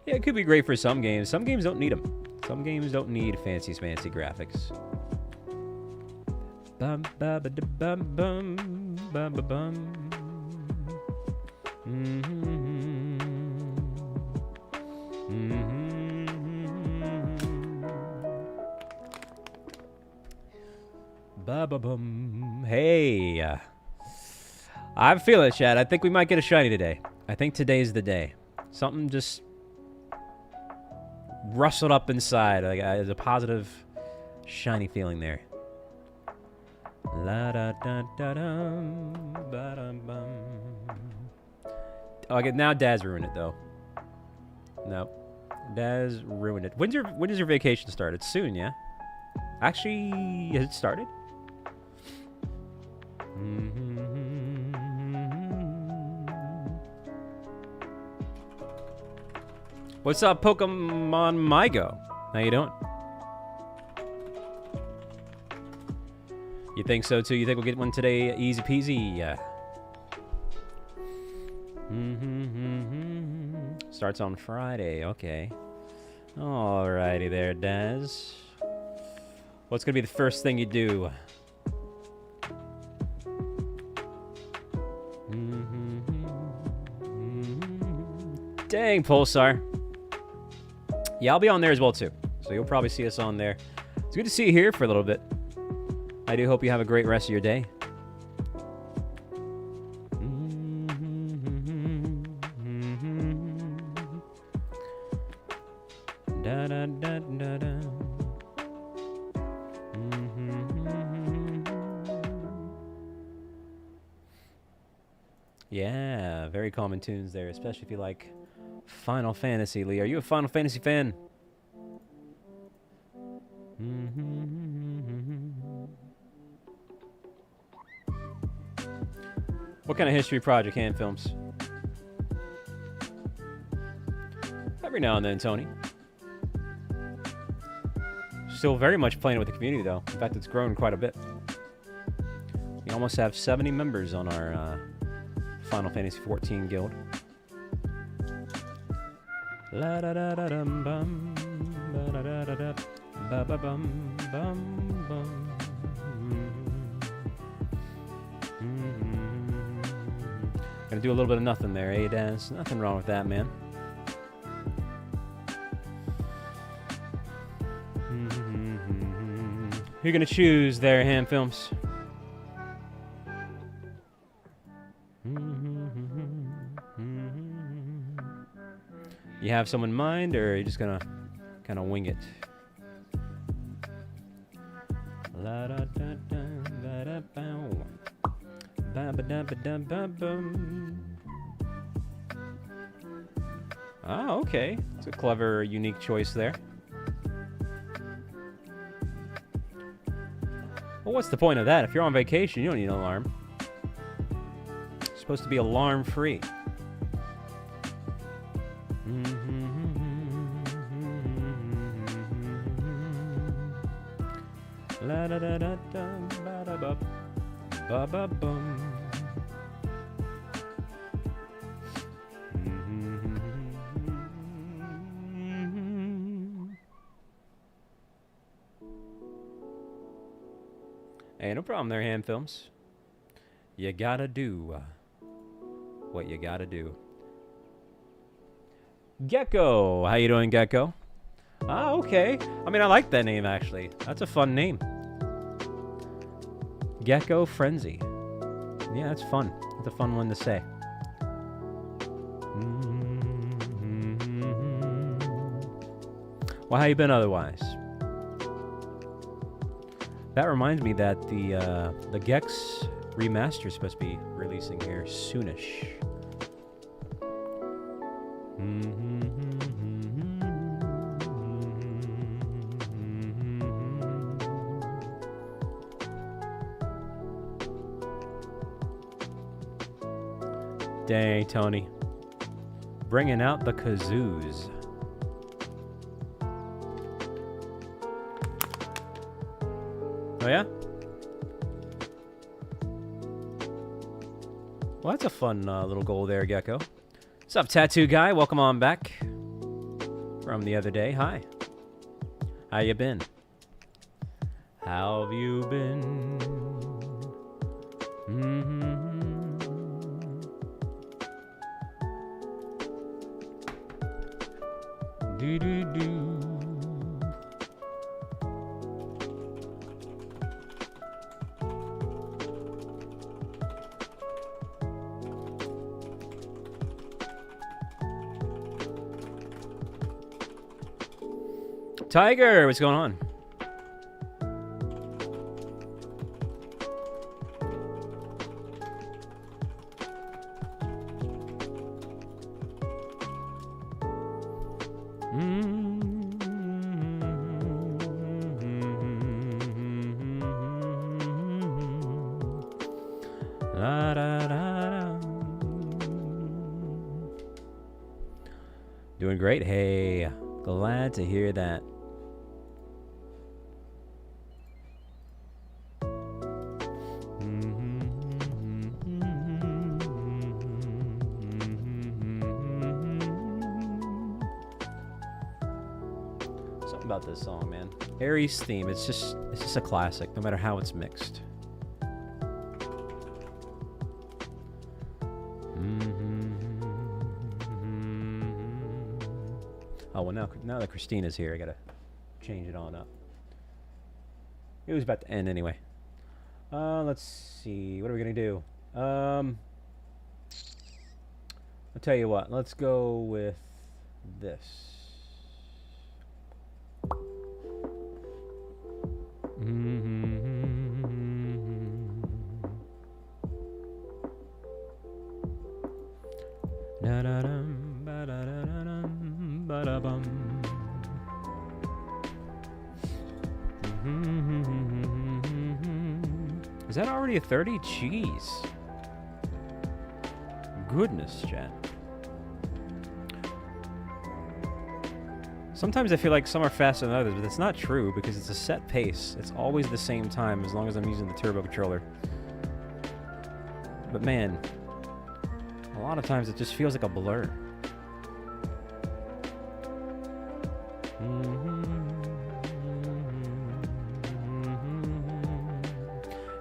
Yeah, it could be great for some games. Some games don't need them. Some games don't need fancy graphics. Bum ba ba da bum bum bum ba bum. Ba ba bum. Hey, I'm feeling it, Chad. I think we might get a shiny today. I think today's the day. Something just rustled up inside. Like, there's a positive, shiny feeling there. La da da da dum, ba dum bum. Oh, okay, now Daz ruined it though. No, Daz ruined it. When does your vacation start? It's soon, yeah. Actually, has it started? What's up, Pokemon Mygo? How you doing? You think so too? You think we'll get one today? Easy peasy. Starts on Friday. Okay. Alrighty there, Daz. What's gonna be the first thing you do? Dang, Pulsar. Yeah, I'll be on there as well too. So you'll probably see us on there. It's good to see you here for a little bit. I do hope you have a great rest of your day. Da, da, da, da, da. calming tunes there, especially if you like Final Fantasy. Lee, are you a Final Fantasy fan? What kind of history project, Hand Films? Every now and then, Tony. Still very much playing with the community, though. In fact, it's grown quite a bit. We almost have 70 members on our Final Fantasy XIV guild. La da da da dum bum, ba da da da da, ba ba bum bum bum. Gonna do a little bit of nothing there, eh, Daz? Nothing wrong with that, man. Who you gonna choose there, Hand Films? You have someone in mind, or are you just gonna kind of wing it? La da da da ba da bow. Ba ba da ba da ba bum. Ah, okay. It's a clever, unique choice there. Well, what's the point of that? If you're on vacation, you don't need an alarm. It's supposed to be alarm-free. La da da da da ba da ba ba ba bum. Hey, no problem there, Hand Films. You gotta do what you gotta do. Gecko, how you doing, Gecko? Ah, okay. I mean, I like that name, actually. That's a fun name. Gecko Frenzy. Yeah, that's fun. That's a fun one to say. Well, how you been otherwise? That reminds me that the Gex remaster is supposed to be releasing here soonish. Dang, Tony. Bringing out the kazoos. Oh, yeah? Well, that's a fun little goal there, Gecko. What's up, Tattoo Guy? Welcome on back from the other day. Hi. How you been? How have you been? Do-do-do. Tiger, what's going on? Doing great. Hey, glad to hear that. Something about this song, man. Aries theme. It's just a classic, no matter how it's mixed. Oh, well, now that Christina's here, I gotta change it on up. It was about to end anyway. Let's see. What are we gonna do? I'll tell you what. Let's go with this. Ba-da-bum. Is that already a 30? Jeez. Goodness, chat. Sometimes I feel like some are faster than others, but that's not true because it's a set pace. It's always the same time as long as I'm using the turbo controller. But man, a lot of times it just feels like a blur.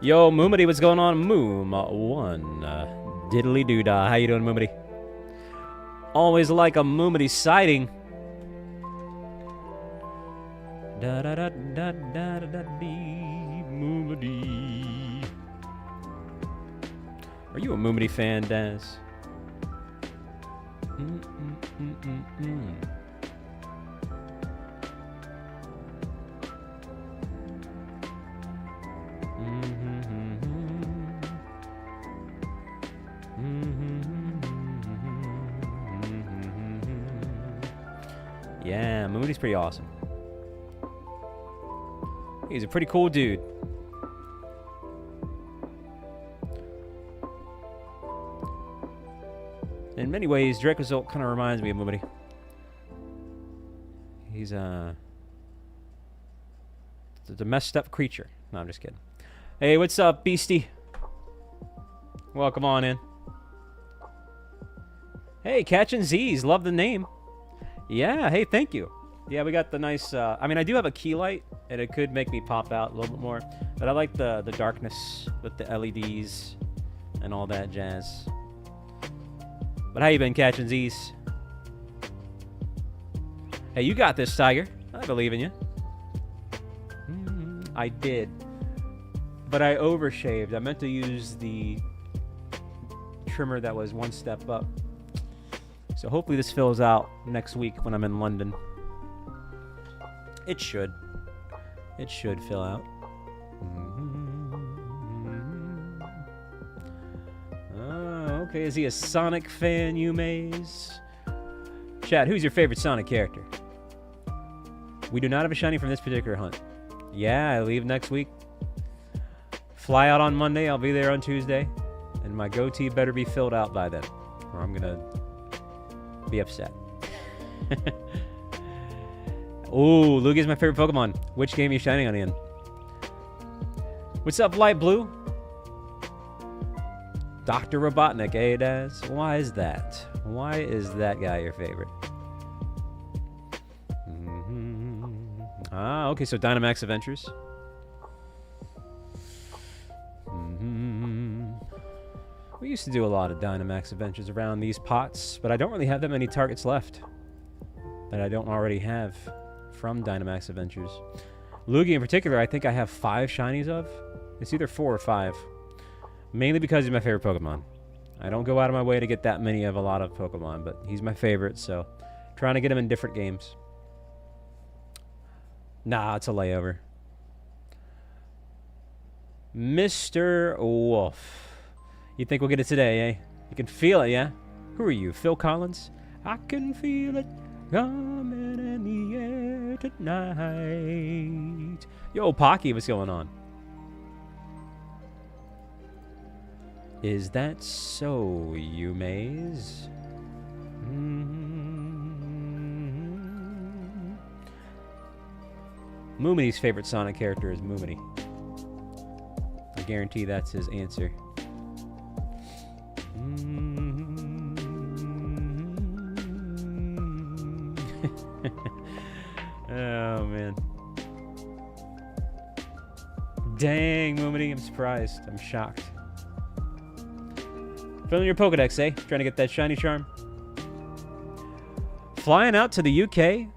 Yo, Moomity, what's going on? Moom1. Diddly doo-dah. How you doing, Moomity? Always like a Moomity sighting. Da da da da da da da dee, Moomity. Are you a Moomity fan, Daz? Yeah, Moody's pretty awesome. He's a pretty cool dude. In many ways, Dracozolt kind of reminds me of Moody. He's the messed up creature. No, I'm just kidding. Hey, what's up, Beastie? Welcome on in. Hey, Catchin' Z's. Love the name. Yeah, hey, thank you. Yeah, we got the nice... I mean, I do have a key light, and it could make me pop out a little bit more. But I like the darkness with the LEDs and all that jazz. But how you been, Catchin' Z's? Hey, you got this, Tiger. I believe in you. I did. But I overshaved. I meant to use the trimmer that was one step up. So hopefully this fills out next week when I'm in London. It should. It should fill out. Oh, okay. Is he a Sonic fan, you maze? Chat, who's your favorite Sonic character? We do not have a shiny from this particular hunt. Yeah, I leave next week. Fly out on Monday. I'll be there on Tuesday. And my goatee better be filled out by then, or I'm going to be upset. Ooh, Lugia's my favorite Pokemon. Which game are you shining on, Ian? What's up, Light Blue? Dr. Robotnik, eh, Daz? Why is that? Why is that guy your favorite? Ah, okay, so Dynamax Adventures. We used to do a lot of Dynamax Adventures around these pots, but I don't really have that many targets left that I don't already have from Dynamax Adventures. Lugia in particular, I think I have 5 shinies of. It's either 4 or 5. Mainly because he's my favorite Pokemon. I don't go out of my way to get that many of a lot of Pokemon, but he's my favorite, so trying to get him in different games. Nah, it's a layover. Mr. Wolf. You think we'll get it today, eh? You can feel it, yeah? Who are you, Phil Collins? I can feel it coming in the air tonight. Yo, Pocky, what's going on? Is that so, you maze? Moomini's favorite Sonic character is Moomini. I guarantee that's his answer. Oh, man. Dang, Moomini, I'm surprised. I'm shocked. Filling your Pokedex, eh? Trying to get that shiny charm. Flying out to the UK.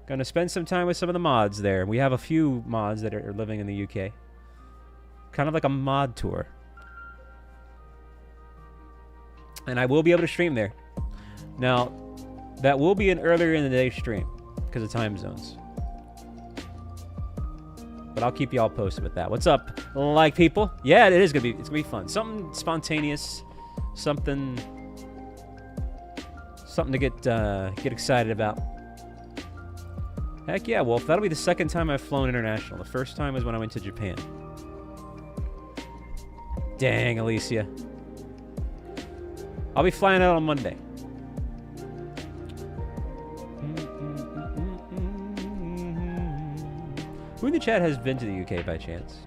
Gonna spend some time with some of the mods there. We have a few mods that are living in the UK. Kind of like a mod tour. And I will be able to stream there. Now, that will be an earlier in the day stream because of time zones. But I'll keep y'all posted with that. What's up, like people? Yeah, it is gonna be. It's gonna be fun. Something spontaneous. Something Something to get excited about. Heck yeah, Wolf. That'll be the second time I've flown international. The first time was when I went to Japan. Dang, Alicia. I'll be flying out on Monday. Who in the chat has been to the UK by chance?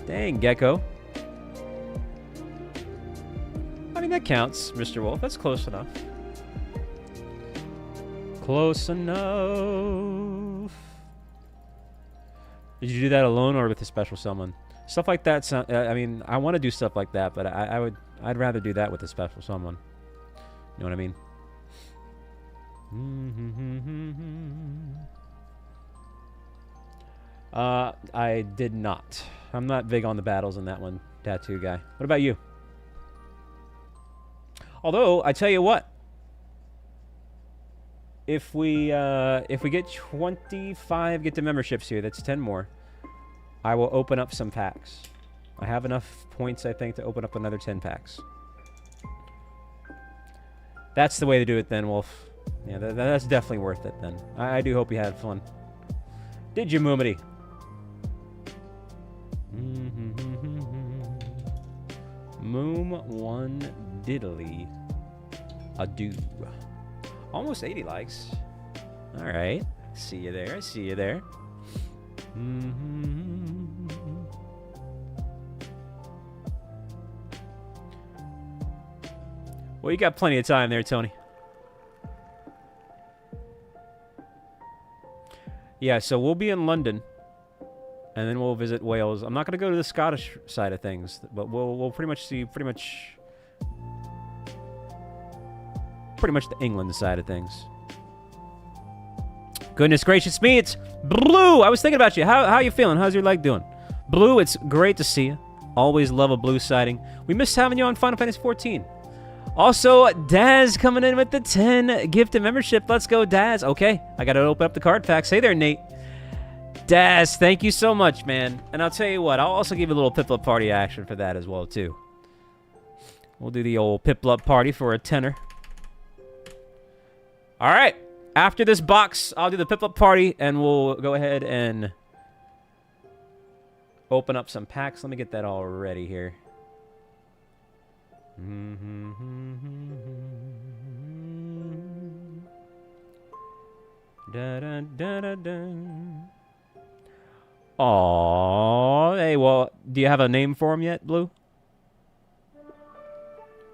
Dang, Gecko. I mean, that counts, Mr. Wolf. That's close enough. Close enough. Did you do that alone or with a special someone? Stuff like that. I mean, I want to do stuff like that, but I'd rather do that with a special someone. You know what I mean? I did not. I'm not big on the battles in that one, tattoo guy. What about you? Although, I tell you what. If we get 25 get the memberships here, that's 10 more. I will open up some packs. I have enough points, I think, to open up another 10 packs. That's the way to do it then, Wolf. Yeah, that's definitely worth it then. I do hope you had fun. Did you, Moomity? Moom one diddly ado. Almost 80 likes. All right. See you there. See you there. Well, you got plenty of time there, Tony. Yeah, so we'll be in London, and then we'll visit Wales. I'm not going to go to the Scottish side of things, but we'll pretty much see pretty much the England side of things. Goodness gracious me, it's Blue! I was thinking about you. How you feeling? How's your leg doing? Blue, it's great to see you. Always love a Blue sighting. We missed having you on Final Fantasy 14. Also, Daz coming in with the 10 gifted membership. Let's go, Daz. Okay, I got to open up the card packs. Hey there, Nate. Daz, thank you so much, man. And I'll tell you what, I'll also give you a little Piplup party action for that as well, too. We'll do the old Piplup party for a tenner. All right. After this box, I'll do the Piplup party, and we'll go ahead and open up some packs. Let me get that all ready here. Aww. Hey, well, do you have a name for him yet, Blue?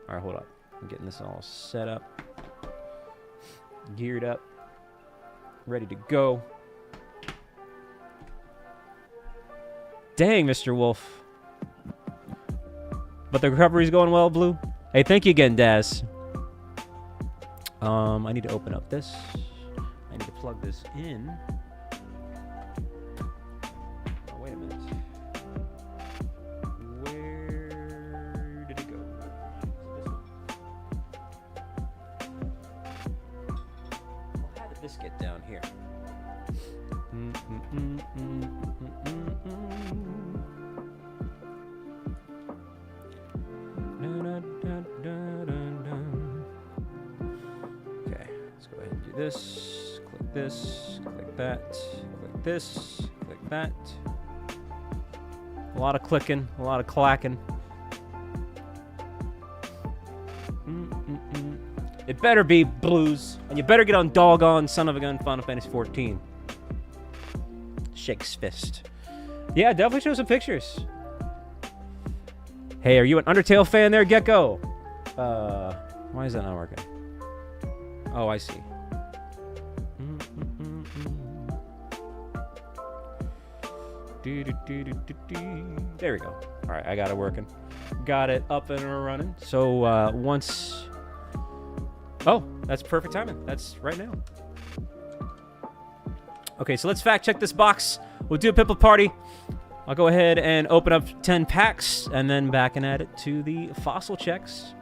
All right, hold up. I'm getting this all set up. Geared up, ready to go. Dang, Mr. Wolf. But the recovery's going well, Blue. Hey, thank you again, Daz. I need to open up this. I need to plug this in. Oh, wait a minute. Where did it go? How did this get down here? Okay, let's go ahead and do this. Click this, click that, click this, click that. A lot of clicking, a lot of clacking. It better be Blues, and you better get on doggone son of a gun Final Fantasy 14. Shakes fist. Yeah, definitely show some pictures. Hey, are you an Undertale fan there, Gecko? Why is that not working? Oh, I see. There we go. All right, I got it working. Got it up and running. So once... Oh, that's perfect timing. That's right now. Okay, so let's fact check this box. We'll do a Piplup party. I'll go ahead and open up 10 packs and then back and add it to the fossil checks.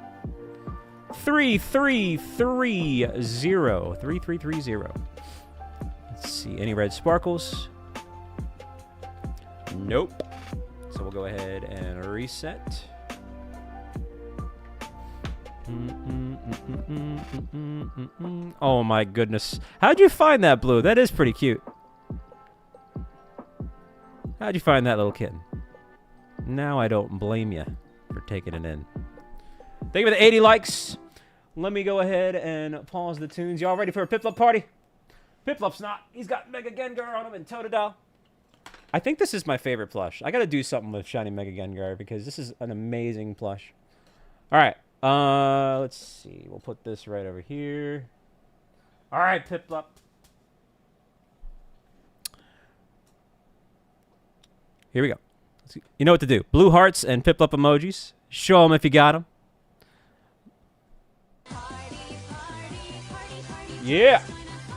3330. 3330. Let's see. Any red sparkles? Nope. So we'll go ahead and reset. Oh my goodness. How'd you find that, Blue? That is pretty cute. How'd you find that little kitten? Now I don't blame you for taking it in. Thank you for the 80 likes. Let me go ahead and pause the tunes. Y'all ready for a Piplup party? Piplup's not. He's got Mega Gengar on him and Totodile. I think this is my favorite plush. I gotta do something with Shiny Mega Gengar because this is an amazing plush. Alright. Let's see. We'll put this right over here. Alright, Piplup. Here we go. You know what to do. Blue hearts and Piplup emojis. Show them if you got them. Yeah.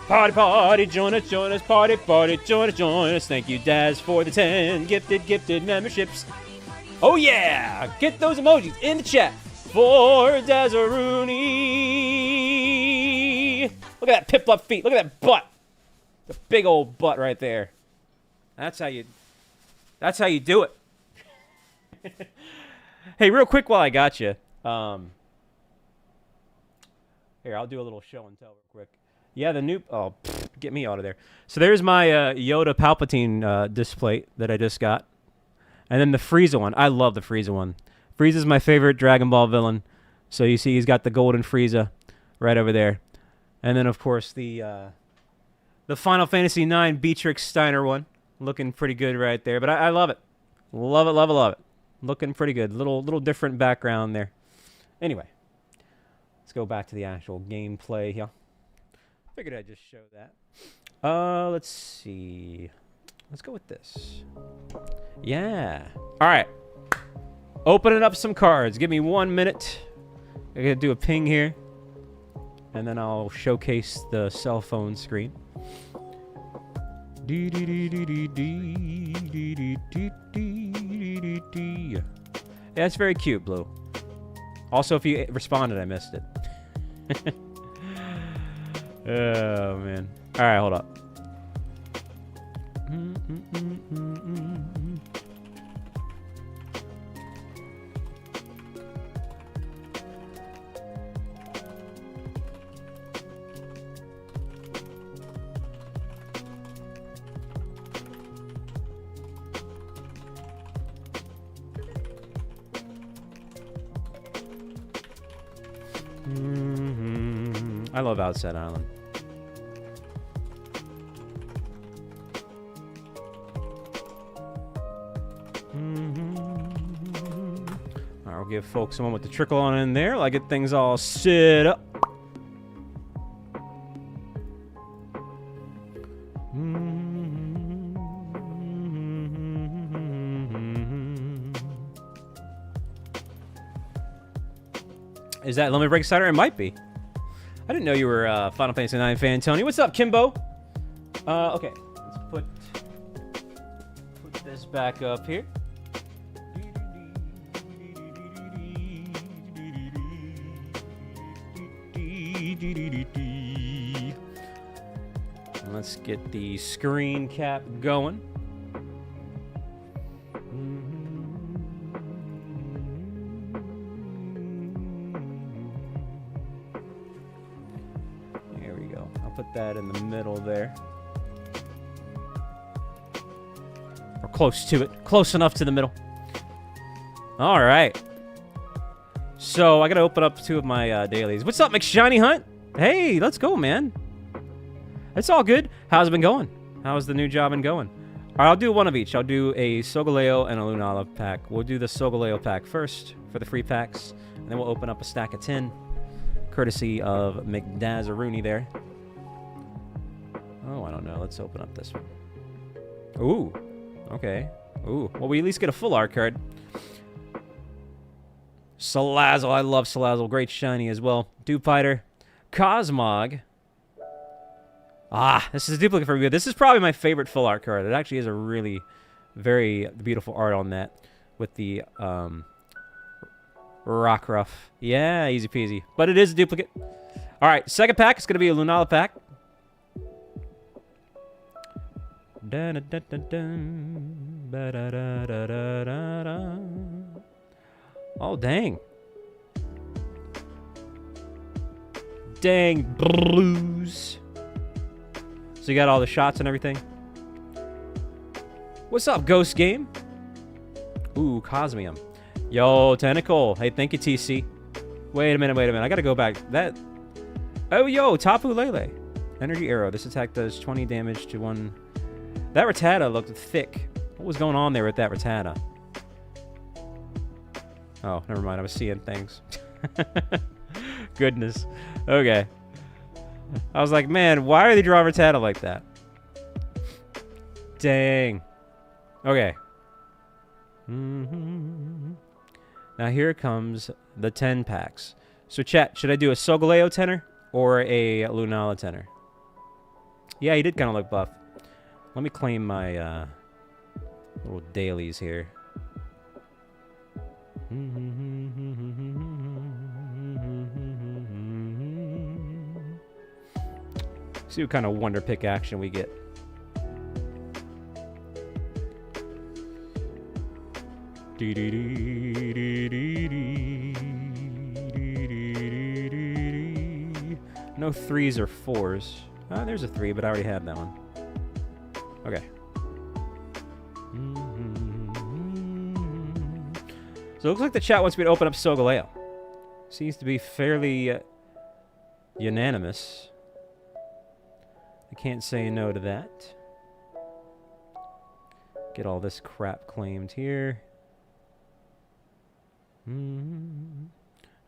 Party, party, join us, party, party, join us. Thank you, Daz, for the 10 gifted memberships. Oh, yeah. Get those emojis in the chat for Dazaruni. Look at that Piplup feet. Look at that butt. The big old butt right there. That's how you do it. Hey, real quick while I got you. Here, I'll do a little show and tell real quick. Yeah, the new... Oh, get me out of there. So there's my Yoda Palpatine display that I just got. And then the Frieza one. I love the Frieza one. Frieza's my favorite Dragon Ball villain. So you see he's got the golden Frieza right over there. And then, of course, the Final Fantasy IX Beatrix Steiner one. Looking pretty good right there. But I love it. Love it, love it, love it. Looking pretty good. Little different background there. Anyway. Let's go back to the actual gameplay here. Figured I'd just show that. Let's see. Let's go with this. Yeah. All right. Opening up some cards. Give me 1 minute. I gotta do a ping here. And then I'll showcase the cell phone screen. Yeah, that's very cute, Blue. Also, if you responded, I missed it. Oh, man. All right, hold up. I love Outside Island. I'll give folks a moment to trickle on in there. I'll get things all set up. Is that Lemon Break Cider? It might be. I didn't know you were a Final Fantasy IX fan, Tony. What's up, Kimbo? Okay, let's put this back up here. Let's get the screen cap going. There we go. I'll put that in the middle there. Or close to it. Close enough to the middle. All right. So I gotta open up 2 of my dailies. What's up, McShiny Hunt? Hey, let's go, man. It's all good. How's it been going? How's the new job been going? All right, I'll do one of each. I'll do a Solgaleo and a Lunala pack. We'll do the Solgaleo pack first for the free packs, and then we'll open up a stack of 10, courtesy of McDazaruni there. Oh, I don't know. Let's open up this one. Ooh, okay. Ooh, well, we at least get a full art card. Salazzle, I love Salazzle. Great shiny as well. Dewpider. Cosmog. Ah, this is a duplicate for me. This is probably my favorite full art card. It actually is a really very beautiful art on that with the Rockruff. Yeah, easy peasy. But it is a duplicate. All right, second pack is going to be a Lunala pack. Dun, dun, dun, dun, dun. Ba, da, da, da, da, da, da. Oh, dang. Dang blues. So you got all the shots and everything. What's up, Ghost Game? Ooh, Cosmium. Yo, Tentacle. Hey, thank you, TC. Wait a minute. I gotta go back. That... Oh, yo, Tapu Lele. Energy Arrow. This attack does 20 damage to one... That Rattata looked thick. What was going on there with that Rattata? Oh, never mind. I was seeing things. Goodness. Okay. I was like, man, why are they drawing Rattata like that? Dang. Okay. Now here comes the 10 packs. So chat, should I do a Solgaleo tenor or a Lunala tenor? Yeah, he did kind of look buff. Let me claim my little dailies here. See what kind of Wonder Pick action we get. No 3s or 4s. There's a 3, but I already have that one. Okay. So it looks like the chat wants me to open up Solgaleo. Seems to be fairly unanimous. I can't say no to that. Get all this crap claimed here.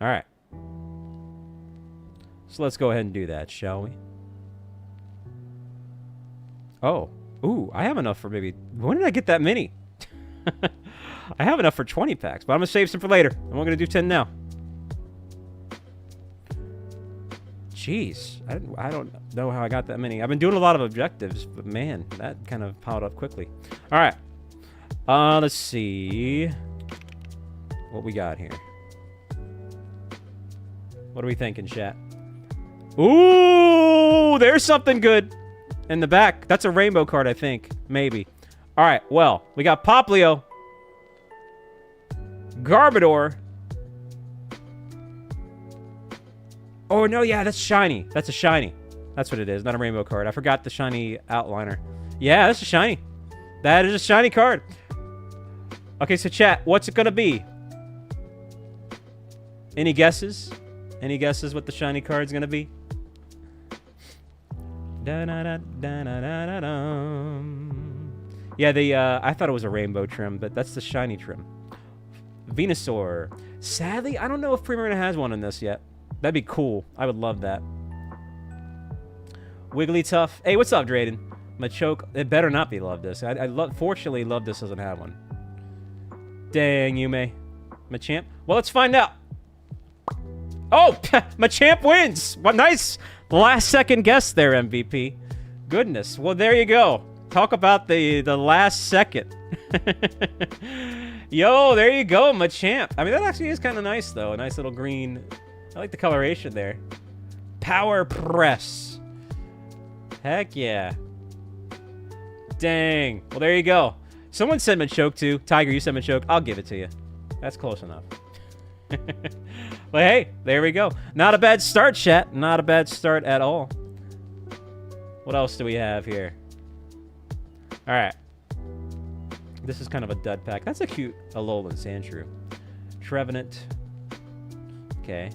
Alright. So let's go ahead and do that, shall we? Oh. Ooh, I have enough for maybe... When did I get that many? I have enough for 20 packs, but I'm going to save some for later. And we're going to do 10 now. Jeez. I don't know how I got that many. I've been doing a lot of objectives, but man, that kind of piled up quickly. Alright. Let's see... what we got here. What are we thinking, chat? Ooh, there's something good in the back. That's a rainbow card, I think. Maybe. All right, well, we got Poplio, Garbodor. Oh, no, yeah, that's shiny. That's a shiny. That's what it is, not a rainbow card. I forgot the shiny outliner. Yeah, that's a shiny. That is a shiny card. Okay, so chat, what's it going to be? Any guesses? Any guesses what the shiny card's gonna be? Yeah, I thought it was a rainbow trim, but that's the shiny trim. Venusaur. Sadly, I don't know if Primarina has one in this yet. That'd be cool. I would love that. Wigglytuff. Hey, what's up, Drayden? Machoke. It better not be Love-This. Fortunately, Love-This doesn't have one. Dang, Yume. Machamp. Well, let's find out. Oh, Machamp wins. What nice last-second guess there, MVP. Goodness. Well, there you go. Talk about the last second. Yo, there you go, Machamp. I mean, that actually is kind of nice, though. A nice little green. I like the coloration there. Power Press. Heck yeah. Dang. Well, there you go. Someone said Machoke, too. Tiger, you said Machoke. I'll give it to you. That's close enough. But hey, there we go. Not a bad start, chat. Not a bad start at all. What else do we have here? All right. This is kind of a dud pack. That's a cute Alolan Sandshrew. Trevenant. Okay.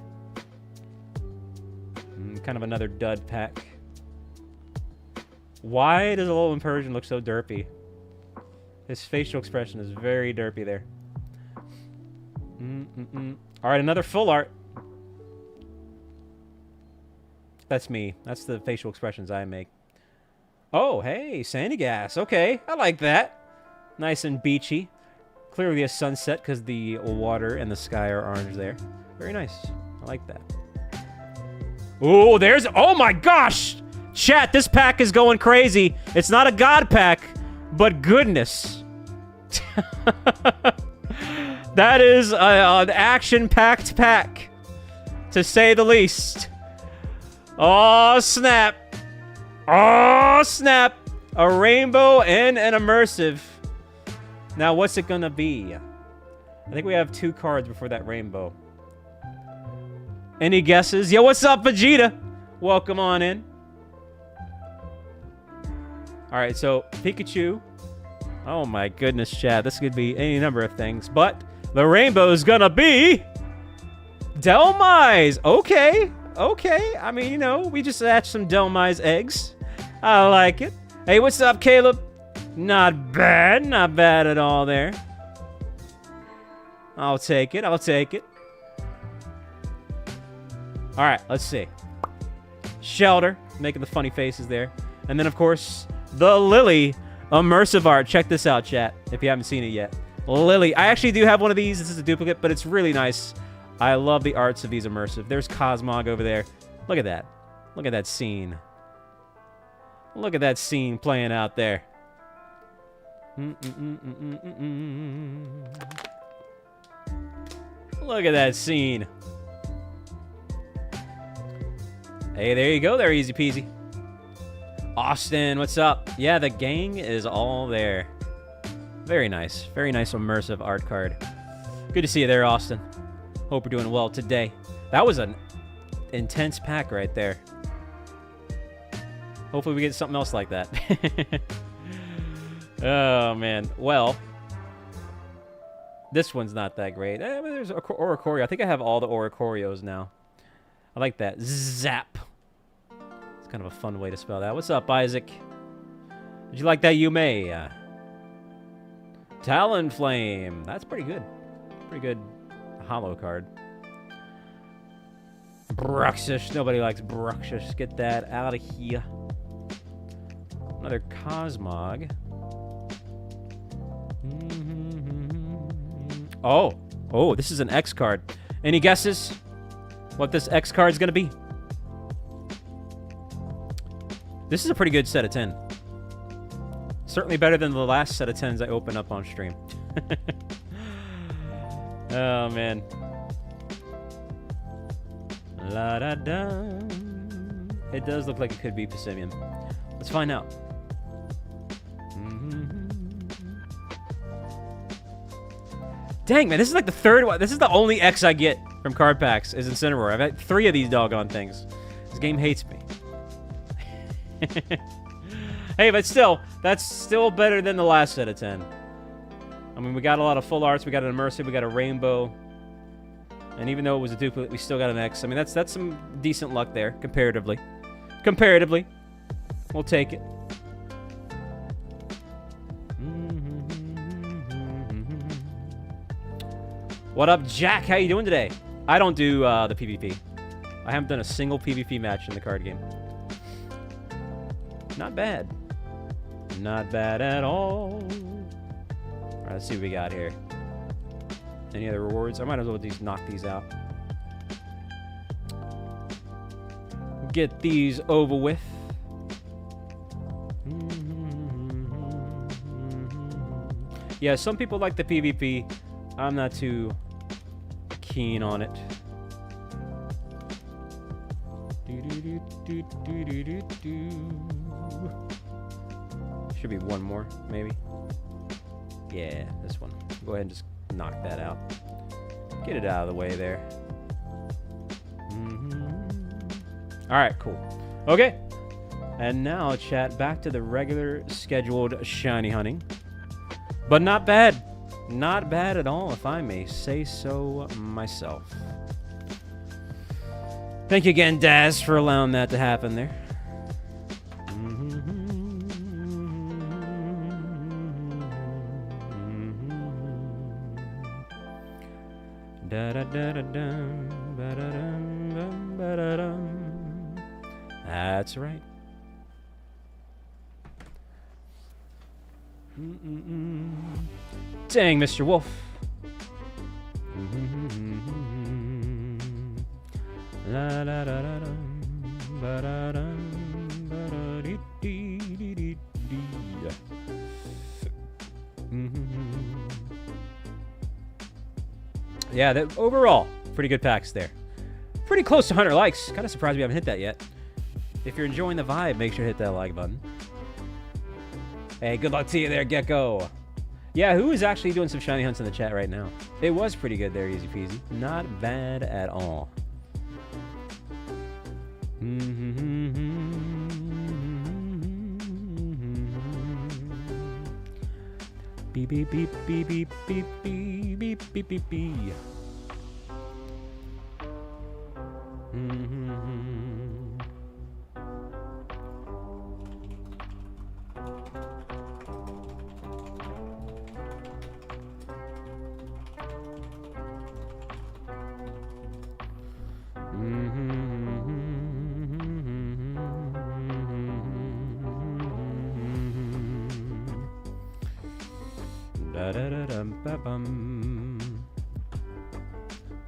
Kind of another dud pack. Why does Alolan Persian look so derpy? His facial expression is very derpy there. All right, another full art. That's me. That's the facial expressions I make. Oh, hey, Sandygast. Okay, I like that. Nice and beachy. Clearly a sunset because the water and the sky are orange there. Very nice. I like that. Oh, there's... Oh, my gosh! Chat, this pack is going crazy. It's not a god pack, but goodness. That is an action-packed pack, to say the least. Oh, snap. Oh, snap. A rainbow and an immersive. Now, what's it gonna be? I think we have 2 cards before that rainbow. Any guesses? Yo, what's up, Vegeta? Welcome on in. All right, so Pikachu. Oh my goodness, Chad. This could be any number of things, but the rainbow is gonna be Delmise. Okay, okay. I mean, you know, we just hatched some Delmise eggs. I like it. Hey, what's up, Caleb? Not bad at all there. I'll take it. All right, let's see. Shelter, making the funny faces there. And then, of course, the Lily immersive art. Check this out, chat, if you haven't seen it yet. Lily. I actually do have one of these. This is a duplicate, but it's really nice. I love the arts of these immersive. There's Cosmog over there. Look at that. Look at that scene. Look at that scene playing out there. Look at that scene. Hey, there you go there, easy peasy. Austin, what's up? Yeah, the gang is all there. Very nice immersive art card. Good to see you there, Austin. Hope you're doing well today. That was an intense pack right there. Hopefully we get something else like that. Oh, man. Well, this one's not that great. There's Oricorio. I think I have all the Oricorios now. I like that. Zap. It's kind of a fun way to spell that. What's up, Isaac? Did you like that, Yume? Talonflame. That's pretty good. Pretty good hollow card. Bruxish. Nobody likes Bruxish. Get that out of here. Another Cosmog. Oh, this is an X card. Any guesses what this X card is going to be? This is a pretty good set of 10. Certainly better than the last set of 10s I opened up on stream. Oh, man. La da da. It does look like it could be Pissimian. Let's find out. Dang, man, this is like the third one. This is the only X I get from card packs is Incineroar. I've had 3 of these doggone things. This game hates me. Hey, but still, that's still better than the last set of 10. I mean, we got a lot of full arts. We got an immersive. We got a rainbow. And even though it was a duplicate, we still got an X. I mean, that's some decent luck there, comparatively. Comparatively. We'll take it. What up, Jack? How you doing today? I don't do the PvP. I haven't done a single PvP match in the card game. Not bad. Not bad at all. All right, let's see what we got here. Any other rewards? I might as well just knock these out. Get these over with. Yeah, some people like the PvP. I'm not too keen on it. Should be one more, maybe. Yeah, this one. Go ahead and just knock that out. Get it out of the way there. All right, cool. Okay. And now, chat, back to the regular scheduled shiny hunting. But not bad. Not bad at all, if I may say so myself. Thank you again, Daz, for allowing that to happen there. That's right. Dang, Mr. Wolf. Yeah, overall, pretty good packs there. Pretty close to 100 likes. Kind of surprised we haven't hit that yet. If you're enjoying the vibe, make sure to hit that like button. Hey, good luck to you there, Gecko. Yeah, who is actually doing some shiny hunts in the chat right now? It was pretty good there, easy peasy. Not bad at all. Beep beep beep beep beep beep beep beep beep beep beep.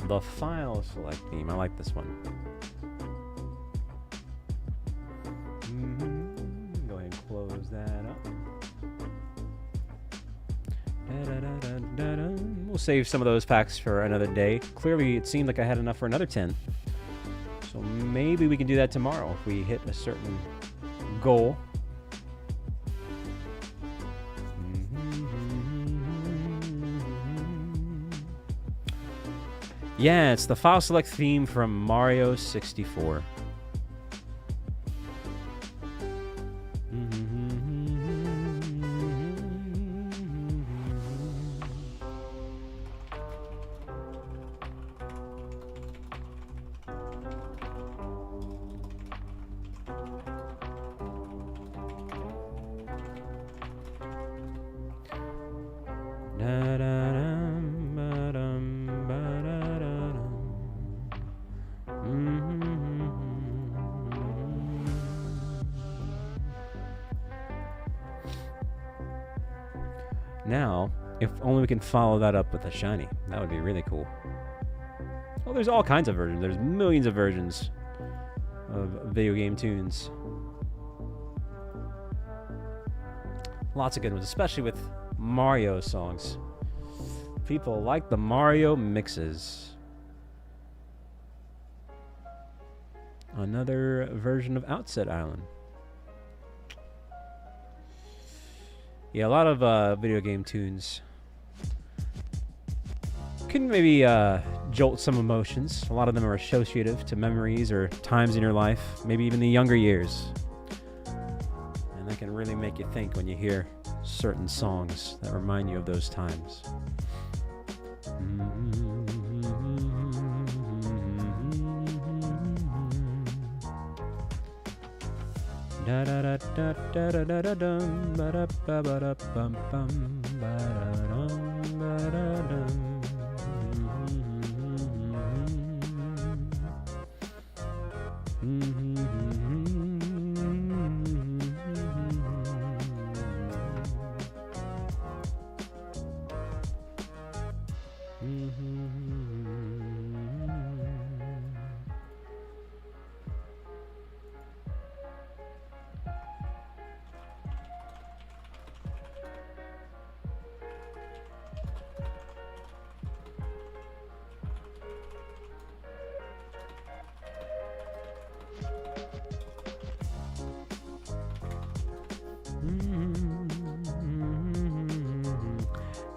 The file select theme. I like this one. Go ahead and close that up. We'll save some of those packs for another day. Clearly, it seemed like I had enough for another 10. So maybe we can do that tomorrow if we hit a certain goal. Yeah, it's the file select theme from Mario 64. Now, if only we can follow that up with a shiny. That would be really cool. Well, there's all kinds of versions. There's millions of versions of video game tunes. Lots of good ones, especially with Mario songs. People like the Mario mixes. Another version of Outset Island. Yeah, a lot of video game tunes can maybe jolt some emotions. A lot of them are associative to memories or times in your life, maybe even the younger years. And that can really make you think when you hear certain songs that remind you of those times. Da da da da da da da da dum ba da ba ba da bum bum ba da dum ba da dum.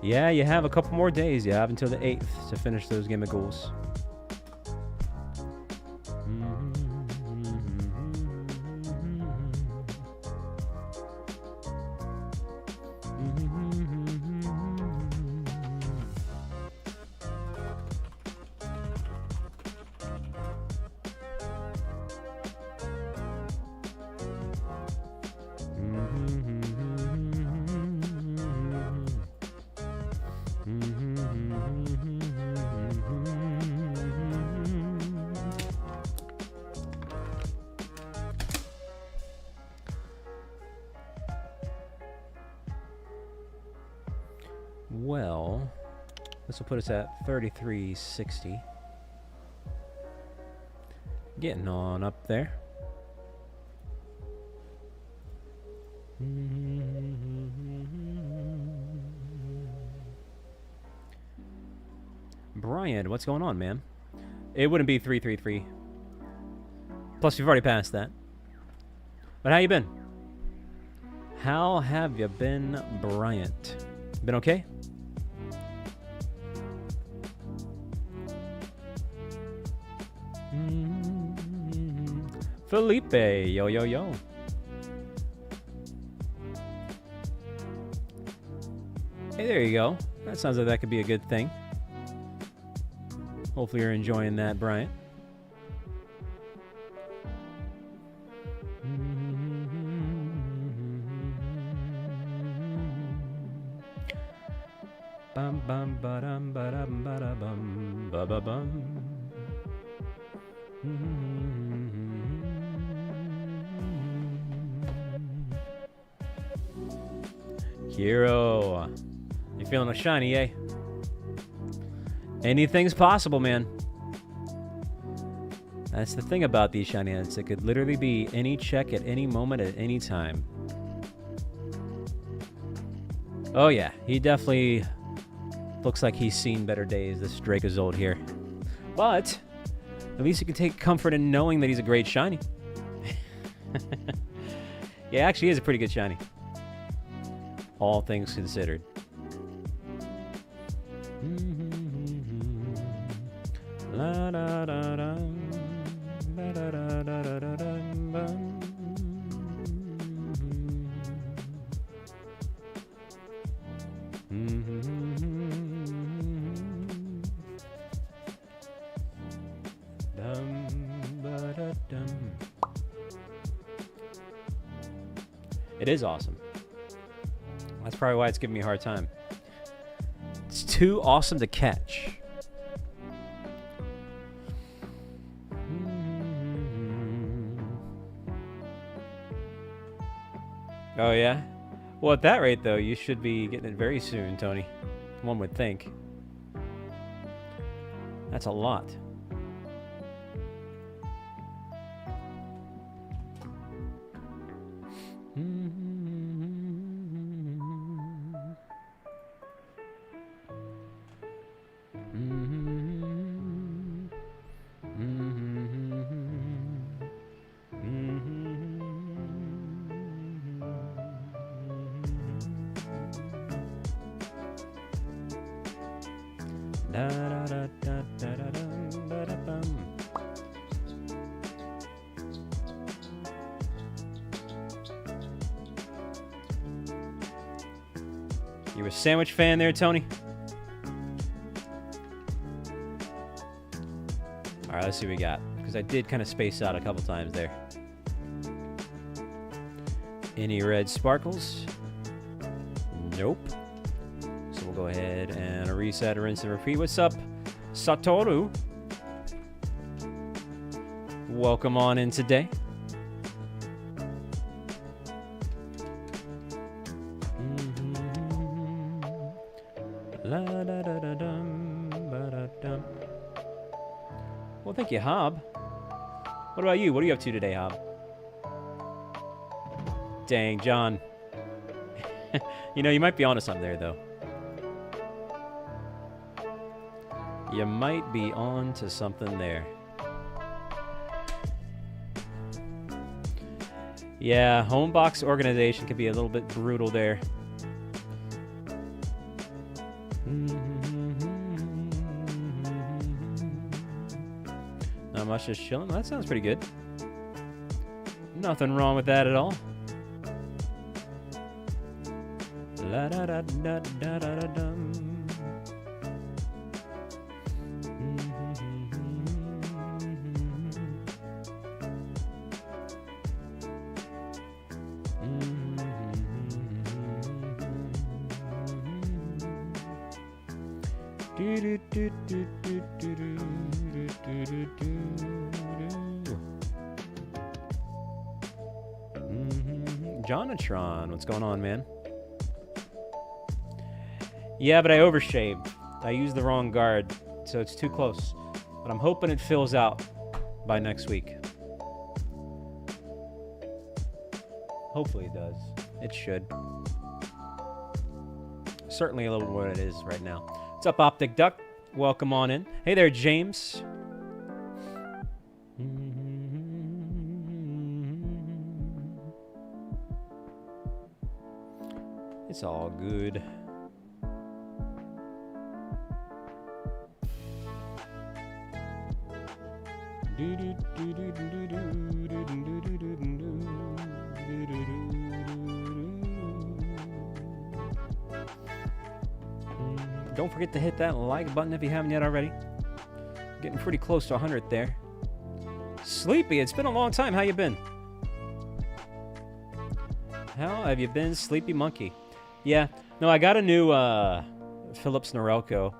Yeah, you have a couple more days. You have until the 8th to finish those game of goals. Well, this will put us at 3360. Getting on up there. Brian, what's going on, man? It wouldn't be 333. Plus, you've already passed that. But how you been? How have you been, Bryant? Been okay? Felipe, yo, yo, yo. Hey, there you go. That sounds like that could be a good thing. Hopefully you're enjoying that, Bryant. Bum bum ba-dum ba-dum ba-da-bum ba-ba-bum. Hero, you feeling a shiny, eh? Anything's possible, man. That's the thing about these shiny heads. It could literally be any check at any moment at any time. Oh yeah, he definitely looks like he's seen better days, this Dracozolt here. But at least you can take comfort in knowing that he's a great shiny. Yeah, actually he is a pretty good shiny. All things considered. La da da da. Da da da da da da da. It is awesome. That's probably why it's giving me a hard time. It's too awesome to catch. Oh, yeah? Well, at that rate, though, you should be getting it very soon, Tony. One would think. That's a lot. You a sandwich fan there, Tony? All right, let's see what we got. Because I did kind of space out a couple times there. Any red sparkles? Nope. So we'll go ahead and reset, rinse, and repeat. What's up, Satoru? Welcome on in today. Well, thank you, Hob. What about you? What are you up to today, Hob? Dang, John. You know, you might be onto something there, though. You might be on to something there. Yeah, home box organization could be a little bit brutal there. Not much, just chilling. Well, that sounds pretty good. Nothing wrong with that at all. La da da da da da da dum. Jonatron, what's going on, man? Yeah, but I overshaved. I used the wrong guard, so it's too close. But I'm hoping it fills out by next week. Hopefully it does. It should. Certainly a little more than it is right now. What's up, Optic Duck? Welcome on in. Hey there, James. It's all good. Don't forget to hit that like button if you haven't yet already. Getting pretty close to 100 there. Sleepy, it's been a long time. How you been? How have you been, Sleepy Monkey? Yeah, no, I got a new Philips Norelco,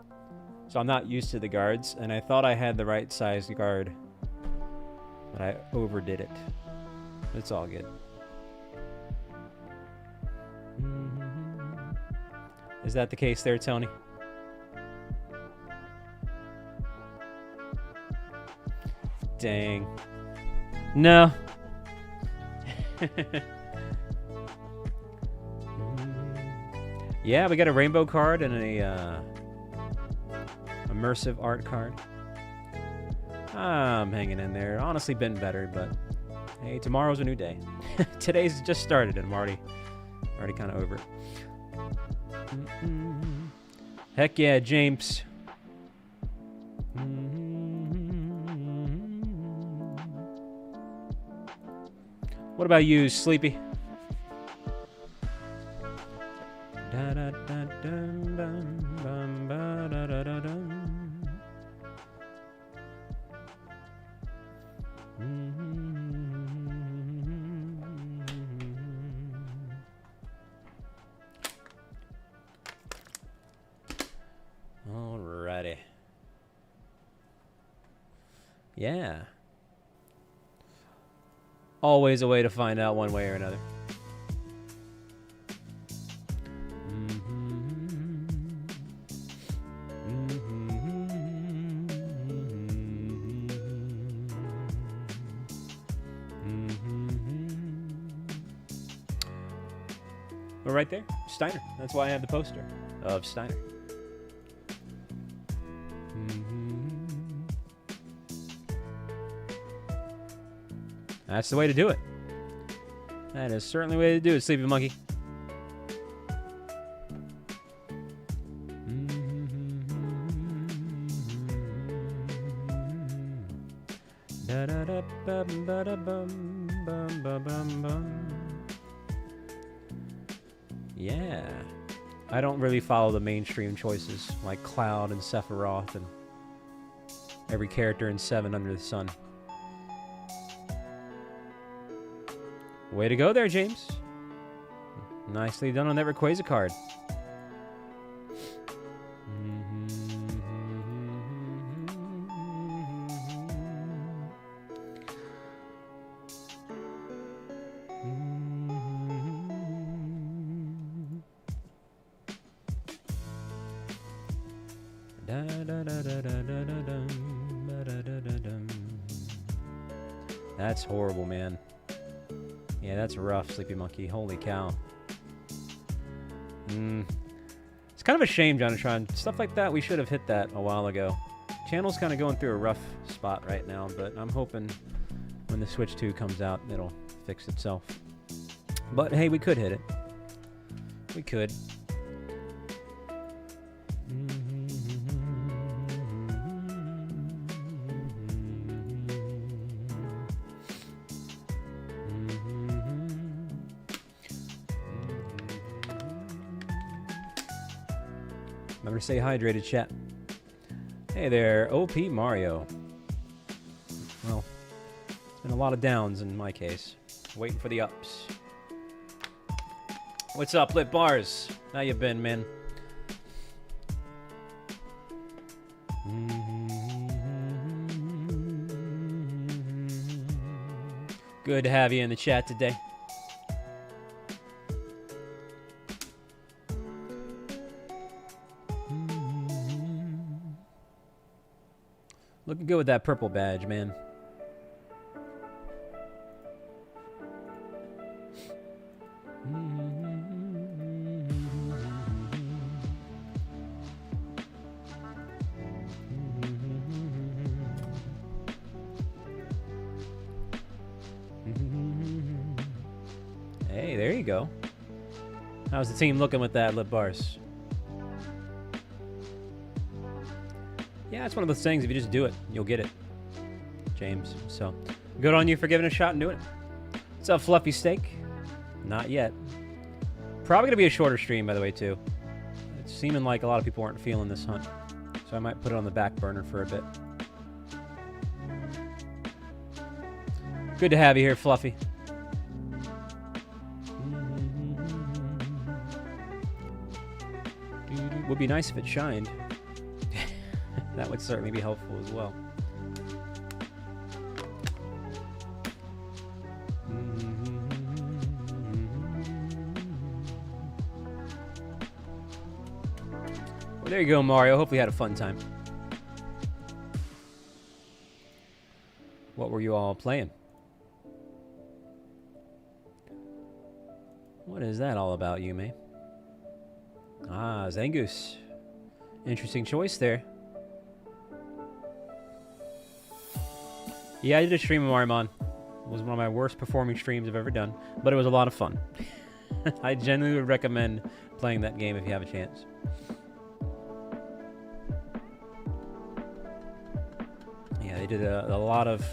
so I'm not used to the guards, and I thought I had the right size guard, but I overdid it. It's all good. Is that the case there, Tony? Dang. No. Yeah, we got a rainbow card and a immersive art card. I'm hanging in there. Honestly, been better, but hey, tomorrow's a new day. Today's just started, and I'm already kind of over it. Heck yeah, James. What about you, Sleepy? Alrighty. Yeah. Always a way to find out one way or another. But right there, Steiner. That's why I have the poster of Steiner. That's the way to do it. That is certainly the way to do it, Sleepy Monkey. Yeah. I don't really follow the mainstream choices like Cloud and Sephiroth and every character in 7 Under the Sun. Way to go there, James. Nicely done on that Rayquaza card. That's horrible, man. Yeah, that's rough, Sleepy Monkey. Holy cow. It's kind of a shame, Jonathan. Stuff like that, we should have hit that a while ago. Channel's kind of going through a rough spot right now, but I'm hoping when the Switch 2 comes out, it'll fix itself. But hey, we could hit it. We could. Remember to stay hydrated, chat. Hey there, OP Mario. Well, it's been a lot of downs in my case. Waiting for the ups. What's up, Lit Bars? How you been, man? Good to have you in the chat today. Looking good with that purple badge, man. Hey, there you go. How's the team looking with that, Lip Bars? Yeah, it's one of those things, if you just do it, you'll get it. James, so good on you for giving it a shot and doing it. What's up, Fluffy Steak? Not yet. Probably going to be a shorter stream, by the way, too. seeming like a lot of people aren't feeling this hunt. So I might put it on the back burner for a bit. Good to have you here, Fluffy. Would be nice if it shined. That would certainly be helpful as well. Well, there you go, Mario. Hopefully you had a fun time. What were you all playing? What is that all about, Yume? Ah, Zangoose. Interesting choice there. Yeah, I did a stream of Marimon. It was one of my worst performing streams I've ever done, but it was a lot of fun. I genuinely would recommend playing that game if you have a chance. Yeah, they did a lot of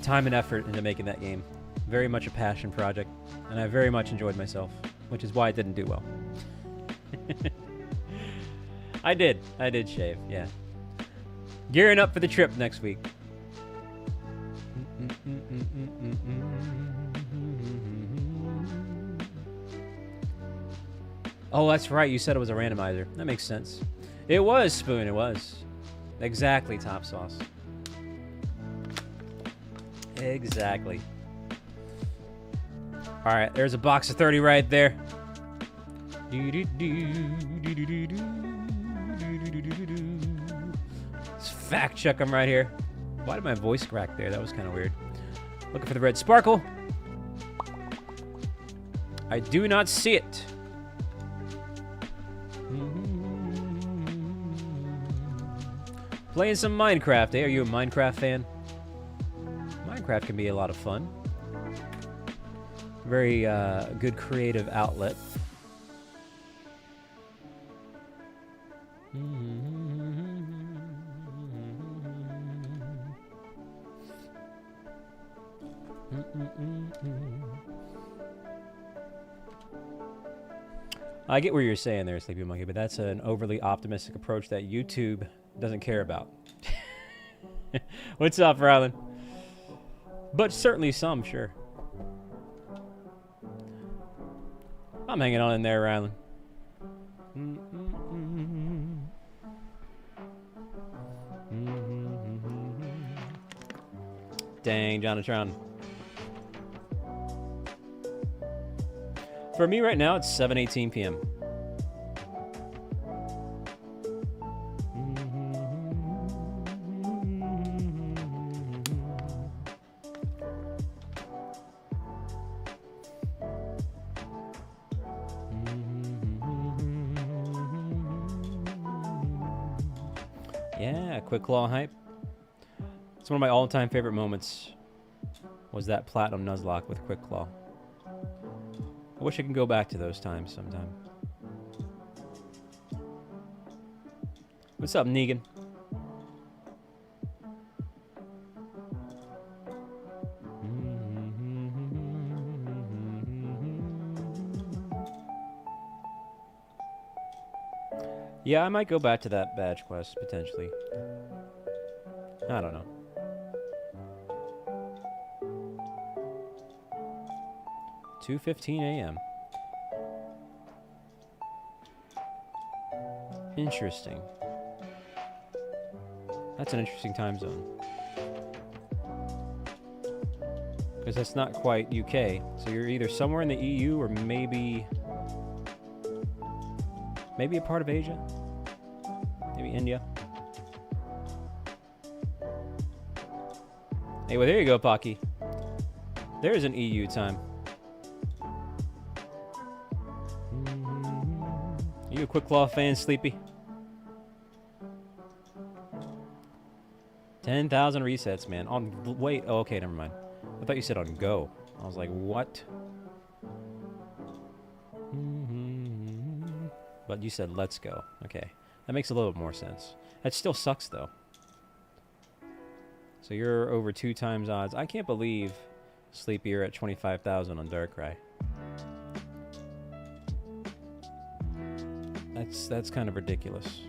time and effort into making that game. Very much a passion project, and I very much enjoyed myself, which is why it didn't do well. I did shave, yeah. Gearing up for the trip next week. Oh, that's right, you said it was a randomizer. That makes sense. It was, Spoon, it was. Exactly, Top Sauce. Exactly. Alright, there's a box of 30 right there. Let's fact check them right here. Why did my voice crack there? That was kind of weird. Looking for the red sparkle. I do not see it. Playing some Minecraft, eh? Are you a Minecraft fan? Minecraft can be a lot of fun. Very good creative outlet. I get what you're saying there, Sleepy Monkey, but that's an overly optimistic approach that YouTube doesn't care about. What's up, Rylan? But certainly some, sure. I'm hanging on in there, Rylan. Dang, Jonathan. For me right now, it's 7:18 p.m. Yeah, quick claw hype. It's one of my all-time favorite moments. Was that Platinum Nuzlocke with quick claw. I wish I could go back to those times sometime. What's up, Negan? Yeah, I might go back to that badge quest, potentially. I don't know. $2:15 a.m. Interesting. That's an interesting time zone. Because that's not quite UK. So you're either somewhere in the EU or maybe a part of Asia. Maybe India. Hey, well, there you go, Pocky. There's an EU time. You a Quick Claw fan, Sleepy? 10,000 resets, man. On wait, oh, okay, never mind. I thought you said on go. I was like, what? But you said let's go. Okay, that makes a little more sense. That still sucks though. So you're over 2 times odds. I can't believe, Sleepy, you're at 25,000 on Darkrai. That's kind of ridiculous.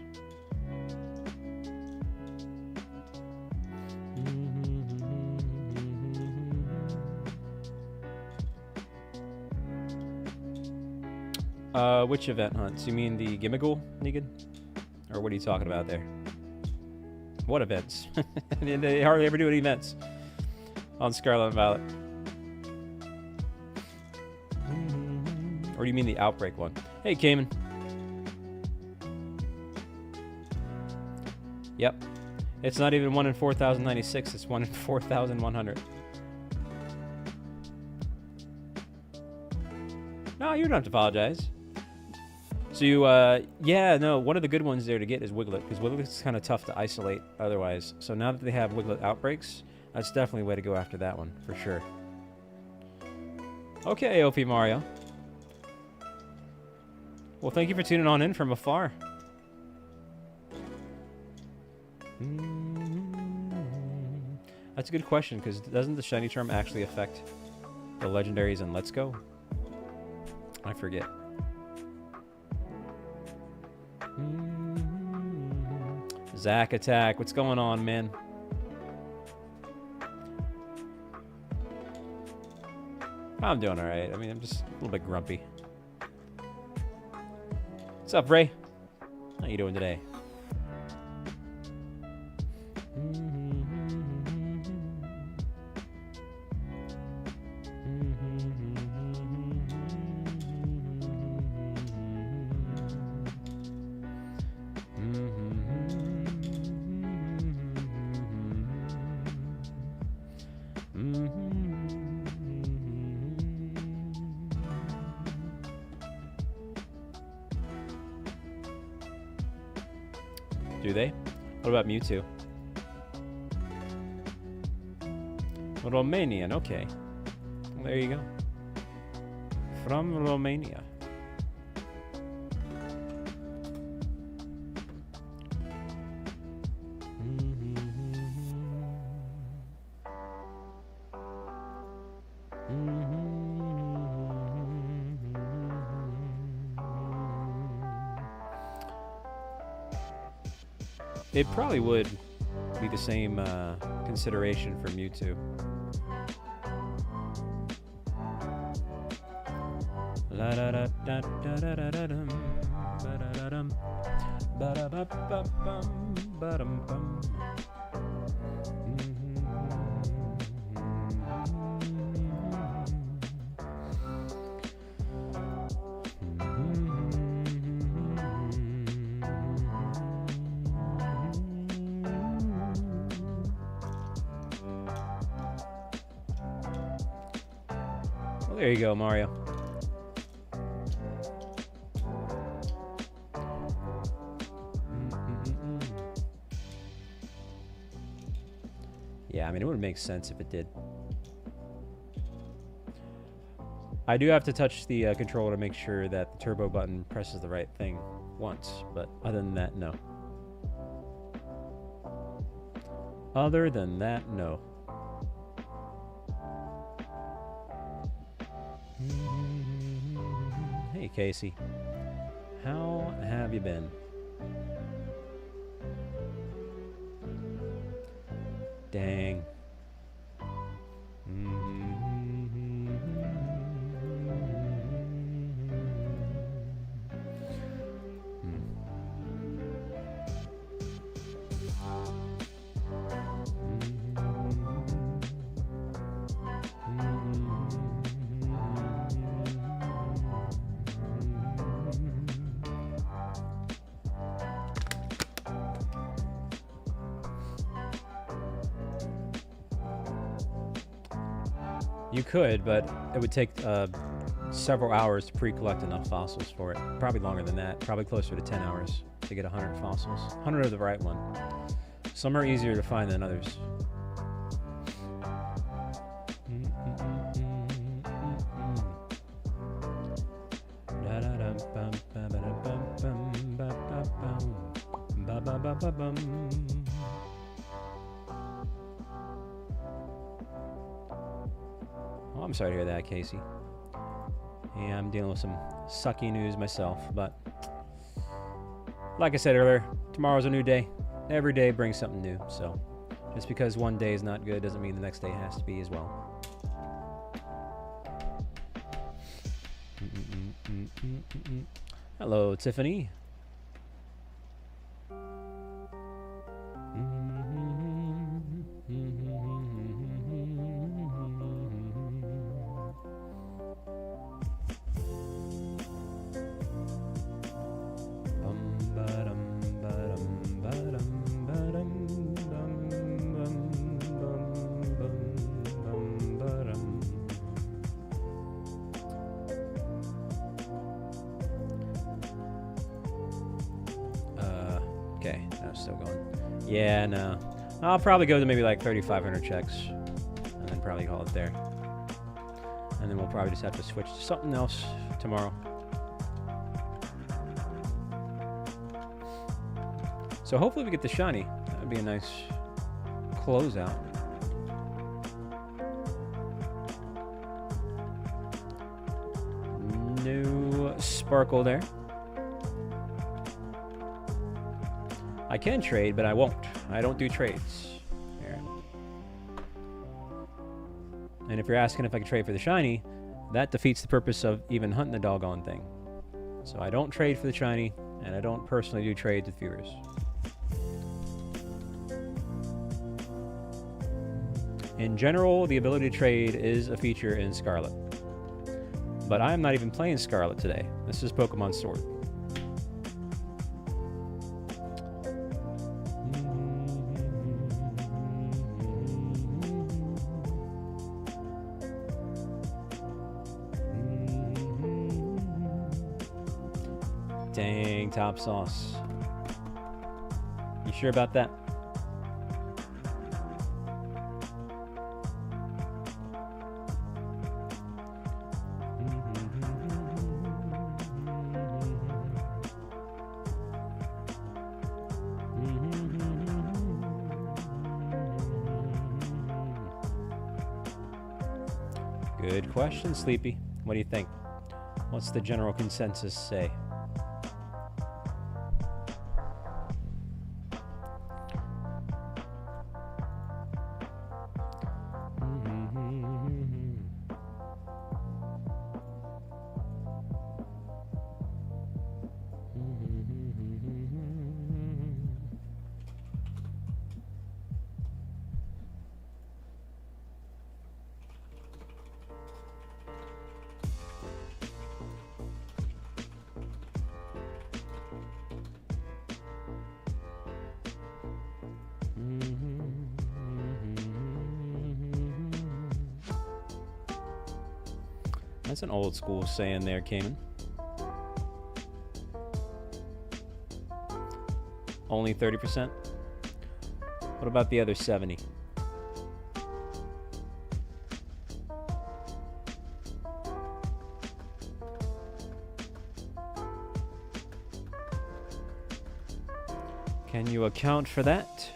Which event hunts? You mean the Gimmigool, Negan? Or what are you talking about there? What events? They hardly ever do any events on Scarlet and Violet. Or do you mean the Outbreak one? Hey, Cayman. Yep. It's not even 1 in 4,096. It's 1 in 4,100. No, you don't have to apologize. So you, yeah, no, one of the good ones there to get is Wiglet, because Wiglet's kind of tough to isolate otherwise. So now that they have Wiglet Outbreaks, that's definitely a way to go after that one, for sure. Okay, OP Mario. Well, thank you for tuning on in from afar. That's a good question, because doesn't the shiny charm actually affect the legendaries in Let's Go? I forget. Zack Attack, what's going on, man? I'm doing alright. I mean, I'm just a little bit grumpy. What's up, Ray? How you doing today? Do they? What about Mewtwo? Romanian, okay. Well, there you go. From Romania. It probably would be the same consideration for Mewtwo. La da da da da da da da dum ba da da dum ba da ba ba bum ba dum bum. Well, there you go, Mario. Yeah, I mean, it would make sense if it did. I do have to touch the controller to make sure that the turbo button presses the right thing once, but other than that, no. Other than that, no. Hey, Casey. How have you been? Dang. You could, but it would take several hours to pre-collect enough fossils for it. Probably longer than that. Probably closer to 10 hours to get 100 fossils. 100 of the right one. Some are easier to find than others. Oh, I'm sorry to hear that, Casey. Yeah, I'm dealing with some sucky news myself, but Like I said earlier, tomorrow's a new day. Every day brings something new. So just because one day is not good doesn't mean the next day has to be as well. Hello, Tiffany. Okay, that's still going. Yeah, no. I'll probably go to maybe like 3,500 checks and then probably call it there. And then we'll probably just have to switch to something else tomorrow. So hopefully we get the shiny. That would be a nice closeout. New sparkle there. I can trade, but I won't. I don't do trades. Here. And if you're asking if I can trade for the shiny, that defeats the purpose of even hunting the doggone thing. So I don't trade for the shiny, and I don't personally do trades with viewers. In general, the ability to trade is a feature in Scarlet. But I'm not even playing Scarlet today. This is Pokemon Sword. Dang, top sauce. You sure about that? Good question, Sleepy. What do you think? What's the general consensus say? That's an old school saying there, Cayman. Only 30%? What about the other 70? Can you account for that?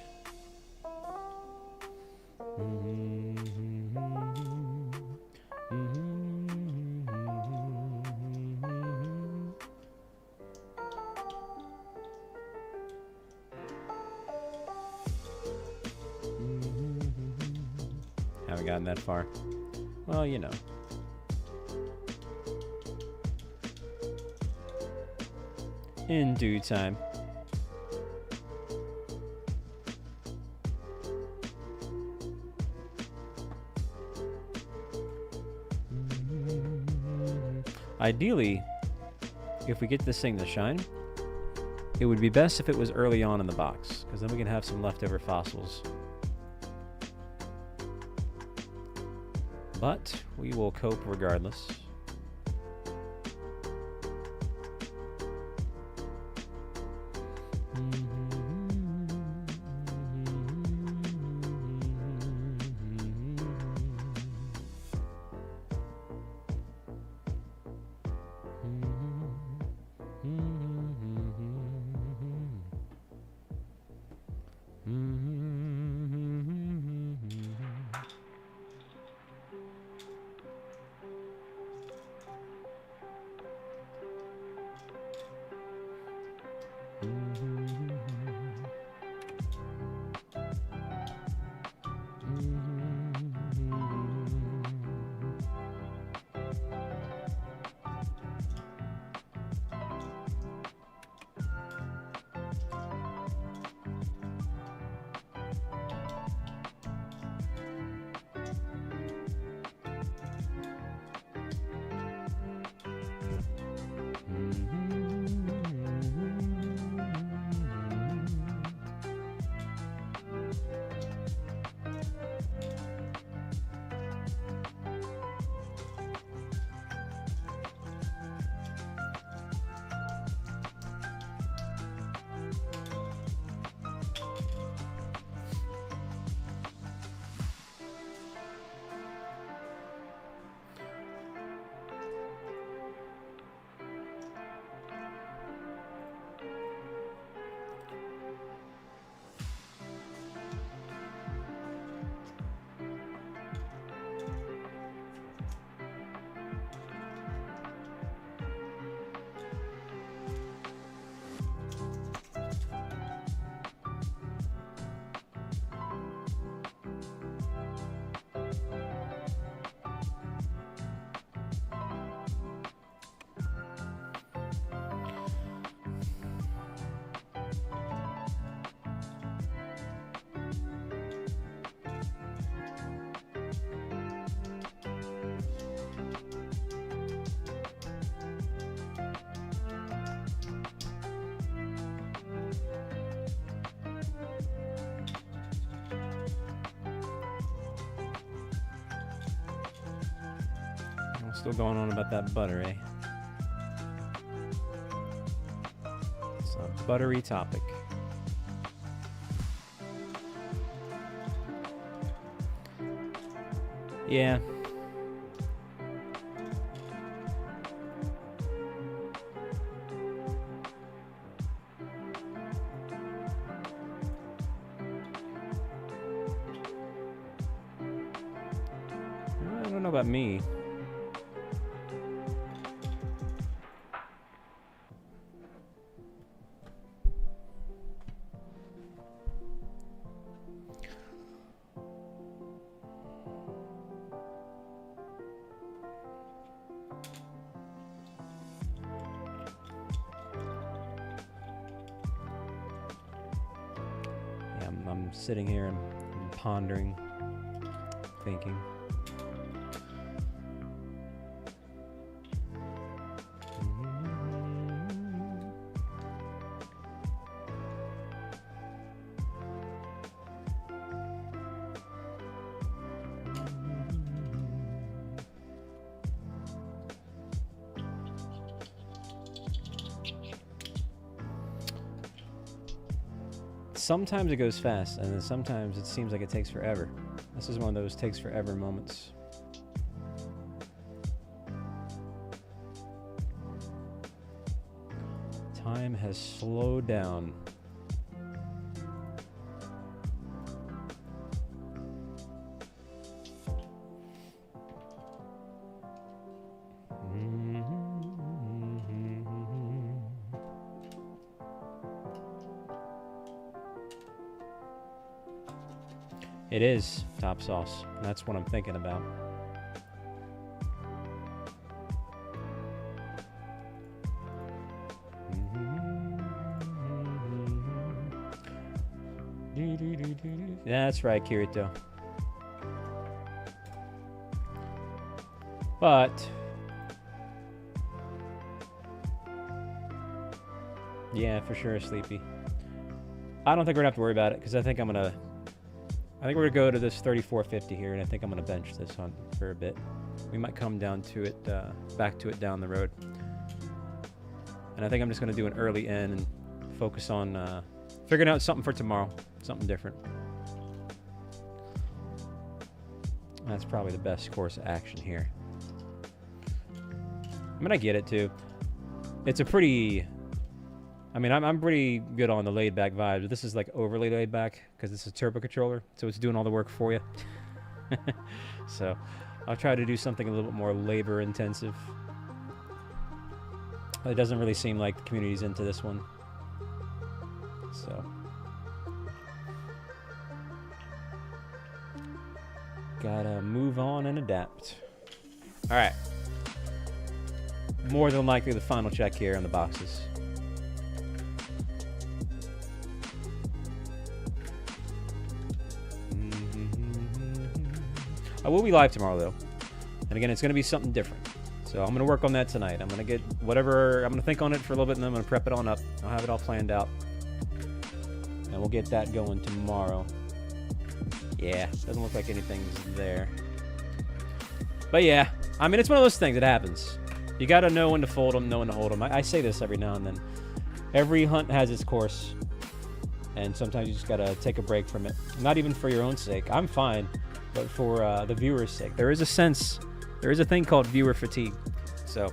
Haven't gotten that far. Well, you know. In due time. Ideally, if we get this thing to shine, it would be best if it was early on in the box, because then we can have some leftover fossils. But we will cope regardless. Still going on about that butter, eh? It's a buttery topic. Yeah. I don't know about me. I'm sitting here and pondering, thinking. Sometimes it goes fast, and then sometimes it seems like it takes forever. This is one of those takes forever moments. Time has slowed down. It is top sauce. That's what I'm thinking about. That's right, Kirito. But yeah, for sure, Sleepy. I don't think we're gonna have to worry about it because I think we're gonna go to this 3450 here, and I think I'm gonna bench this hunt for a bit. We might come down to it, back to it down the road. And I think I'm just gonna do an early in and focus on figuring out something for tomorrow, something different. That's probably the best course of action here. I mean, I get it too. It's a pretty. I mean, I'm pretty good on the laid-back vibes, but this is like overly laid-back because it's a turbo controller, so it's doing all the work for you. So I'll try to do something a little bit more labor-intensive. It doesn't really seem like the community's into this one. So gotta move on and adapt. All right. More than likely the final check here on the boxes. I will be live tomorrow, though. And again, it's going to be something different. So I'm going to work on that tonight. I'm going to get whatever... I'm going to think on it for a little bit, and then I'm going to prep it on up. I'll have it all planned out. And we'll get that going tomorrow. Yeah, doesn't look like anything's there. But yeah, I mean, it's one of those things that happens. You got to know when to fold them, know when to hold them. I say this every now and then. Every hunt has its course. And sometimes you just got to take a break from it. Not even for your own sake. I'm fine. But for the viewer's sake, there is a thing called viewer fatigue. So,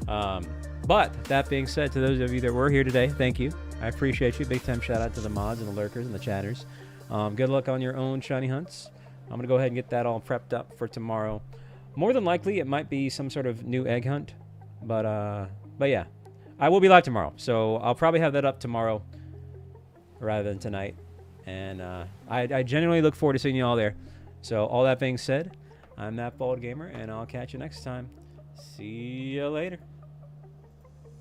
but that being said, to those of you that were here today, thank you. I appreciate you. Big time shout out to the mods and the lurkers and the chatters. Good luck on your own shiny hunts. I'm going to go ahead and get that all prepped up for tomorrow. More than likely, it might be some sort of new egg hunt. But yeah, I will be live tomorrow. So I'll probably have that up tomorrow rather than tonight. And I genuinely look forward to seeing you all there. So all that being said, I'm That Bald Gamer, and I'll catch you next time. See you later.